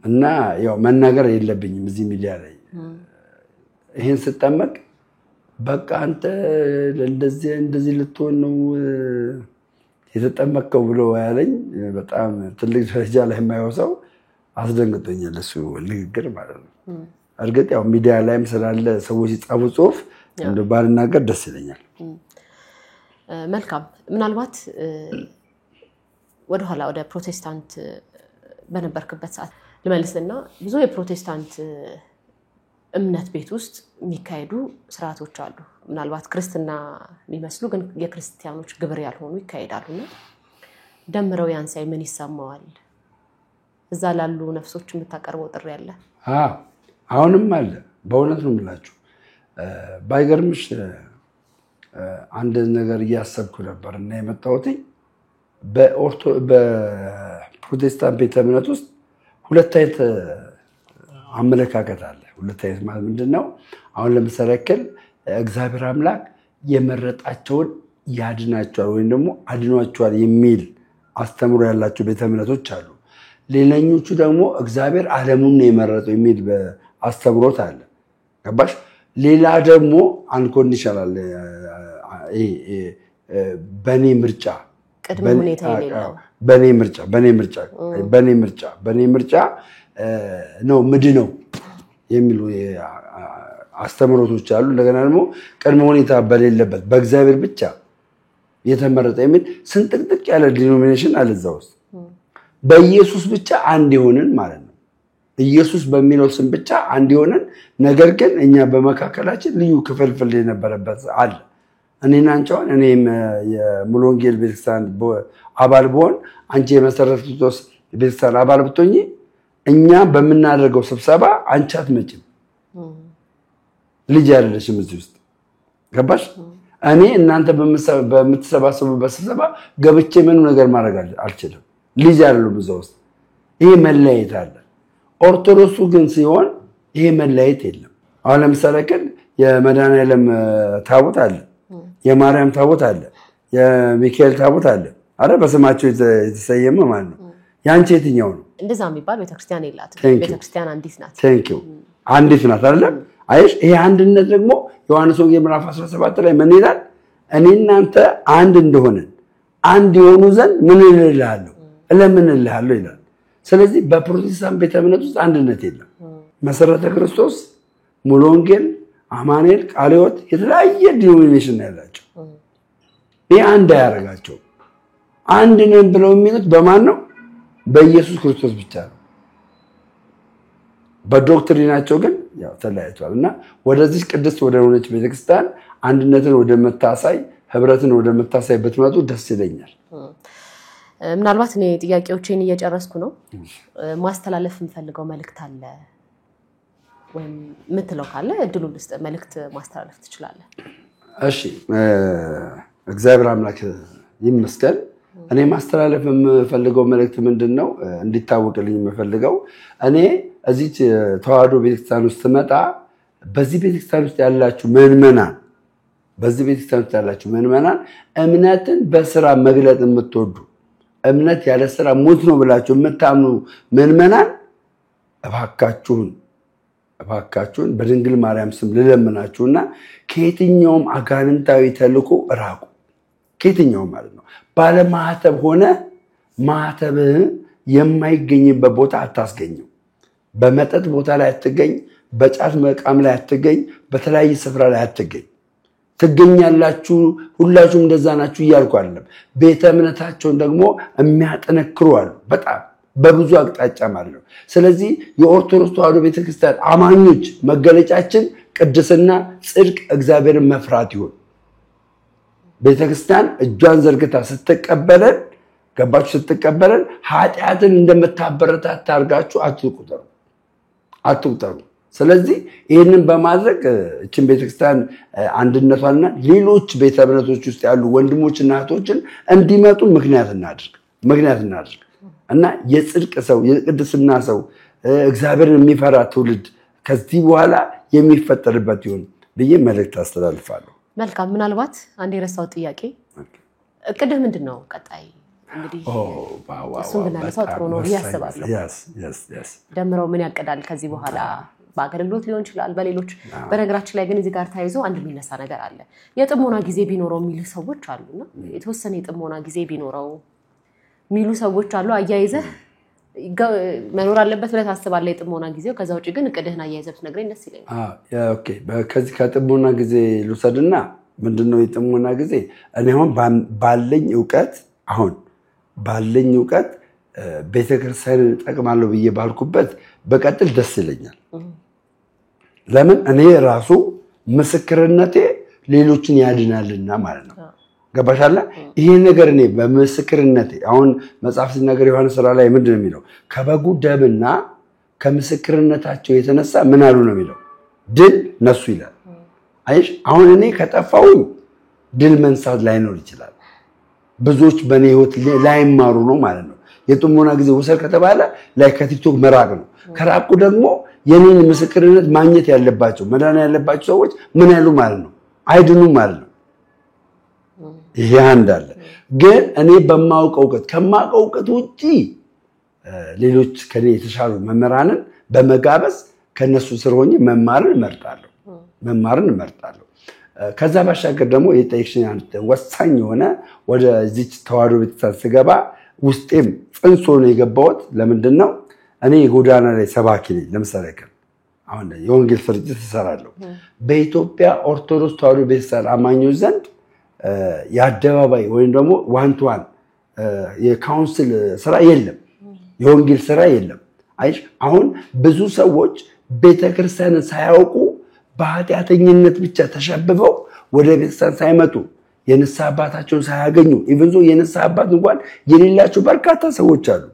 እና ያው መናገር የለብኝም እዚህ ሚዲያ ላይ ይሄን ስጠመቅ በቃ አንተ እንደዚህ ልትሆን ነው የተጠመቀው ብሎ ያለኝ በጣም ትልቅ ደረጃ ላይ የማይወሰው አስደንግጦኛል። እሱ ንግግር ማለት ነው። እርግጥ ያው ሚዲያ ላይም ስላለ ሰዎች ይጻፉ ጽሁፍ እንደ ባልናገር ደስ ይለኛል። መልካም። ምናልባት ወደ ኋላ ወደ ፕሮቴስታንት በነበርክበት ሰዓት ልመልስና ብዙ የፕሮቴስታንት እምነት ቤት ውስጥ የሚካሄዱ ስርዓቶች አሉ። ምናልባት ክርስትና የሚመስሉ ግን የክርስቲያኖች ግብር ያልሆኑ ይካሄዳሉና ደምረው ያንሳይ ምን ይሰማዋል? እዛ ላሉ ነፍሶች የምታቀርበው ጥሪ አለ? አሁንም አለ። በእውነት ነው የምላችሁ። ባይገርምሽ አንድ ነገር እያሰብኩ ነበር እና የመጣሁት በፕሮቴስታንት ቤተ እምነት ውስጥ ሁለት አይነት አመለካከት አለ። ሁለት አይነት ማለት ምንድነው? አሁን ለምሳሌ ያክል እግዚአብሔር አምላክ የመረጣቸውን ያድናቸዋል ወይም ደግሞ አድኗቸዋል የሚል አስተምሮ ያላቸው ቤተ እምነቶች አሉ። ሌላኞቹ ደግሞ እግዚአብሔር ዓለሙን ነው የመረጠው የሚል አስተምሮት አለ። ገባሽ? ሌላ ደግሞ አንኮንዲሽናል በኔ ምርጫ ቅድመ ሁኔታ የሌለው በኔ ምርጫ ነው ምድነው የሚሉ አስተምሮቶች አሉ። እንደገና ደግሞ ቅድመ ሁኔታ በሌለበት በእግዚአብሔር ብቻ የተመረጠ የሚል ስንጥቅጥቅ ያለ ዲኖሚኔሽን አለ እዛ ውስጥ። በኢየሱስ ብቻ አንድ የሆንን ማለት ነው። ኢየሱስ በሚለው ስም ብቻ አንድ የሆንን፣ ነገር ግን እኛ በመካከላችን ልዩ ክፍልፍል የነበረበት አለ። እኔና አንቺውን እኔም የሙሉ ወንጌል ቤተክርስቲያን አባል ብሆን አንቺ የመሰረተ ክርስቶስ ቤተክርስቲያን አባል ብትሆኚ እኛ በመናደርገው ስብሰባ አንቺ አትመጭም፣ ልጅ አይደለሽም እዚህ ውስጥ ገባሽ? እኔ እናንተ በምትሰባሰቡበት ስብሰባ ገብቼ ምንም ነገር ማድረግ አልችልም፣ ልጅ አይደለም እዛ ውስጥ። ይሄ መለያየት አለ። ኦርቶዶክሱ ግን ሲሆን ይሄ መለያየት የለም። አሁን ለምሳሌ ግን የመድኃኔዓለም ታቦት አለ፣ የማርያም ታቦት አለ፣ የሚካኤል ታቦት አለ። አረ በስማቸው የተሰየመ ማለት ነው። ያንቺ የትኛው ነው? እንደዛ የሚባል ቤተክርስቲያን የላትም። ቤተክርስቲያን አንዲት ናት። ቴንኪው አንዲት ናት አይደል? አይሽ ይሄ አንድነት ደግሞ ዮሐንስ ወንጌል ምዕራፍ 17 ላይ ምን ይላል? እኔ እናንተ አንድ እንደሆነን አንድ የሆኑ ዘንድ ምን እልልሃለሁ እለምንልሃለሁ ይላል። ስለዚህ በፕሮቴስታንት ቤተ እምነት ውስጥ አንድነት የለም። መሰረተ ክርስቶስ፣ ሙሉ ወንጌል፣ አማኑኤል፣ ቃለ ሕይወት የተለያየ ዲኖሚኔሽን ያላቸው ይሄ አንድ ያደርጋቸው። አንድ ነን ብለው የሚሉት በማን ነው? በኢየሱስ ክርስቶስ ብቻ ነው። በዶክትሪናቸው ግን ያው ተለያይቷል። እና ወደዚህ ቅድስት ወደ ሆነች ቤተክርስቲያን አንድነትን ወደ መታሳይ ህብረትን ወደ መታሳይ ብትመጡ ደስ ይለኛል። ምናልባት እኔ ጥያቄዎችን እየጨረስኩ ነው። ማስተላለፍ የምፈልገው መልእክት አለ ወይም ምትለው ካለ እድሉን ልስጥ፣ መልእክት ማስተላለፍ ትችላለህ። እሺ እግዚአብሔር አምላክ ይመስገን። እኔ ማስተላለፍ የምፈልገው መልእክት ምንድነው እንዲታወቅልኝ የምፈልገው እኔ እዚህ ተዋህዶ ቤተክርስቲያን ውስጥ መጣ በዚህ ቤተክርስቲያን ውስጥ ያላችሁ ምዕመናን እምነትን በስራ መግለጥ የምትወዱ እምነት ያለ ስራ ሞት ነው ብላችሁ የምታምኑ ምዕመናን እባካችሁን በድንግል ማርያም ስም ልለምናችሁና ከየትኛውም አጋንንታዊ ተልእኮ ራቁ። ከየትኛውም ማለት ነው። ባለማህተብ ሆነ ማህተብህ የማይገኝበት ቦታ አታስገኘው። በመጠጥ ቦታ ላይ አትገኝ፣ በጫት መቃም ላይ አትገኝ፣ በተለያየ ስፍራ ላይ አትገኝ። ትገኛላችሁ ሁላችሁም እንደዛ ናችሁ እያልኩ አይደለም። ቤተ እምነታቸውን ደግሞ የሚያጠነክሩ አሉ፣ በጣም በብዙ አቅጣጫ ማለት ነው። ስለዚህ የኦርቶዶክስ ተዋህዶ ቤተክርስቲያን አማኞች መገለጫችን ቅድስና፣ ጽድቅ፣ እግዚአብሔርን መፍራት ይሁን። ቤተክርስቲያን እጇን ዘርግታ ስትቀበለን ስትቀበለን ኃጢአትን እንደምታበረታታ አድርጋችሁ አትቁጠሩ። ስለዚህ ይህንን በማድረግ እችን ቤተክርስቲያን አንድነቷንና ሌሎች ቤተ እምነቶች ውስጥ ያሉ ወንድሞችና እህቶችን እንዲመጡ ምክንያት እናድርግ እና የጽድቅ ሰው የቅድስና ሰው እግዚአብሔርን የሚፈራ ትውልድ ከዚህ በኋላ የሚፈጠርበት ይሁን ብዬ መልእክት አስተላልፋለሁ። መልካም። ምናልባት አንድ የረሳው ጥያቄ እቅድህ ምንድነው? ቀጣይ እንግዲህ እሱን ብናነሳው ጥሩ ነው ብዬ አስባለሁ። ደምረው ምን ያቀዳል ከዚህ በኋላ? በአገልግሎት ሊሆን ይችላል፣ በሌሎች በነገራችን ላይ ግን እዚህ ጋር ተያይዞ አንድ የሚነሳ ነገር አለ። የጥሞና ጊዜ ቢኖረው የሚሉ ሰዎች አሉና የተወሰነ የጥሞና ጊዜ ቢኖረው የሚሉ ሰዎች አሉ። አያይዘህ መኖር አለበት ብለህ ታስባለህ የጥሞና ጊዜው? ከዛ ውጪ ግን እቅድህን አያይዘህ ብትነግረኝ ደስ ይለኛል። ኦኬ። ከዚህ ከጥሞና ጊዜ ልውሰድና ምንድነው የጥሞና ጊዜ? እኔ አሁን ባለኝ ዕውቀት ቤተክርስቲያን ጠቅማለሁ ብዬ ባልኩበት በቀጥል ደስ ይለኛል። ለምን? እኔ ራሱ ምስክርነቴ ሌሎችን ያድናልና ማለት ነው። ገባሻለ? ይሄ ነገር እኔ በምስክርነቴ አሁን መጽሐፍ ሲናገር ዮሐንስ ላይ ምንድነው የሚለው? ከበጉ ደምና ከምስክርነታቸው የተነሳ ምን አሉ ነው የሚለው? ድል ነሱ ይላል። አይሽ አሁን እኔ ከጠፋሁኝ ድል መንሳት ላይኖር ይችላል። ብዙዎች በኔ ህይወት ላይማሩ ነው ማለት ነው። የጥሞና ጊዜ ወሰር ከተባለ ላይ ከቲክቶክ መራቅ ነው። ከራቁ ደግሞ የኔን ምስክርነት ማግኘት ያለባቸው መዳን ያለባቸው ሰዎች ምን ያሉ ማለት ነው? አይድኑም ማለት ነው። ይሄ አንድ አለ። ግን እኔ በማውቀው ዕውቀት ከማውቀው ዕውቀት ውጪ ሌሎች ከኔ የተሻሉ መምህራንን በመጋበዝ ከነሱ ስር ሆኜ መማርን እመርጣለሁ። ከዛ ባሻገር ደግሞ የጠይቅሽኝ አንተ ወሳኝ የሆነ ወደ እዚህ ተዋህዶ ቤተክርስቲያን ስገባ ውስጤም ጽንስ ሆኖ የገባሁት ለምንድነው እኔ የጎዳና ላይ ሰባኪ ነኝ ለምሳሌ አሁን የወንጌል ስርጭት እሰራለሁ በኢትዮጵያ ኦርቶዶክስ ተዋሕዶ ቤተክርስቲያን አማኞች ዘንድ የአደባባይ ወይም ደግሞ ዋን ቱ ዋን የካውንስል ስራ የለም የወንጌል ስራ የለም አይሽ አሁን ብዙ ሰዎች ቤተክርስቲያንን ሳያውቁ በኃጢአተኝነት ብቻ ተሸብበው ወደ ቤተክርስቲያን ሳይመጡ የንስሐ አባታቸውን ሳያገኙ ኢቭን ዞ የንስሐ አባት እንኳን የሌላቸው በርካታ ሰዎች አሉ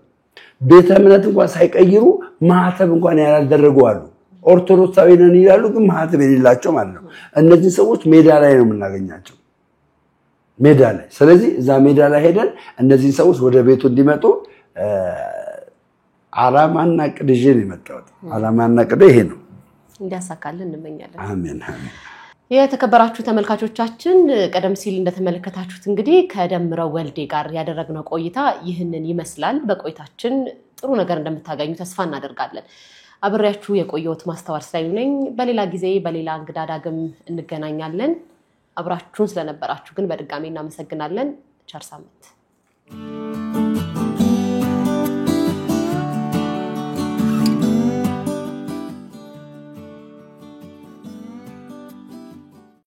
ቤተ እምነት እንኳን ሳይቀይሩ ማህተብ እንኳን ያላደረጉ አሉ ኦርቶዶክሳዊ ነን ይላሉ ግን ማህተብ የሌላቸው ማለት ነው እነዚህ ሰዎች ሜዳ ላይ ነው የምናገኛቸው ሜዳ ላይ ስለዚህ እዛ ሜዳ ላይ ሄደን እነዚህ ሰዎች ወደ ቤቱ እንዲመጡ አላማና ቅድጄ ነው የመጣሁት አላማና ቅድጄ ይሄ ነው እንዲያሳካልን እንመኛለን አሜን አሜን የተከበራችሁ ተመልካቾቻችን ቀደም ሲል እንደተመለከታችሁት እንግዲህ ከደምረው ወልዴ ጋር ያደረግነው ቆይታ ይህንን ይመስላል በቆይታችን ጥሩ ነገር እንደምታገኙ ተስፋ እናደርጋለን አብሬያችሁ የቆየሁት ማስተዋል ስላዩ ነኝ በሌላ ጊዜ በሌላ እንግዳ ዳግም እንገናኛለን አብራችሁን ስለነበራችሁ ግን በድጋሚ እናመሰግናለን ቸር ሳምንት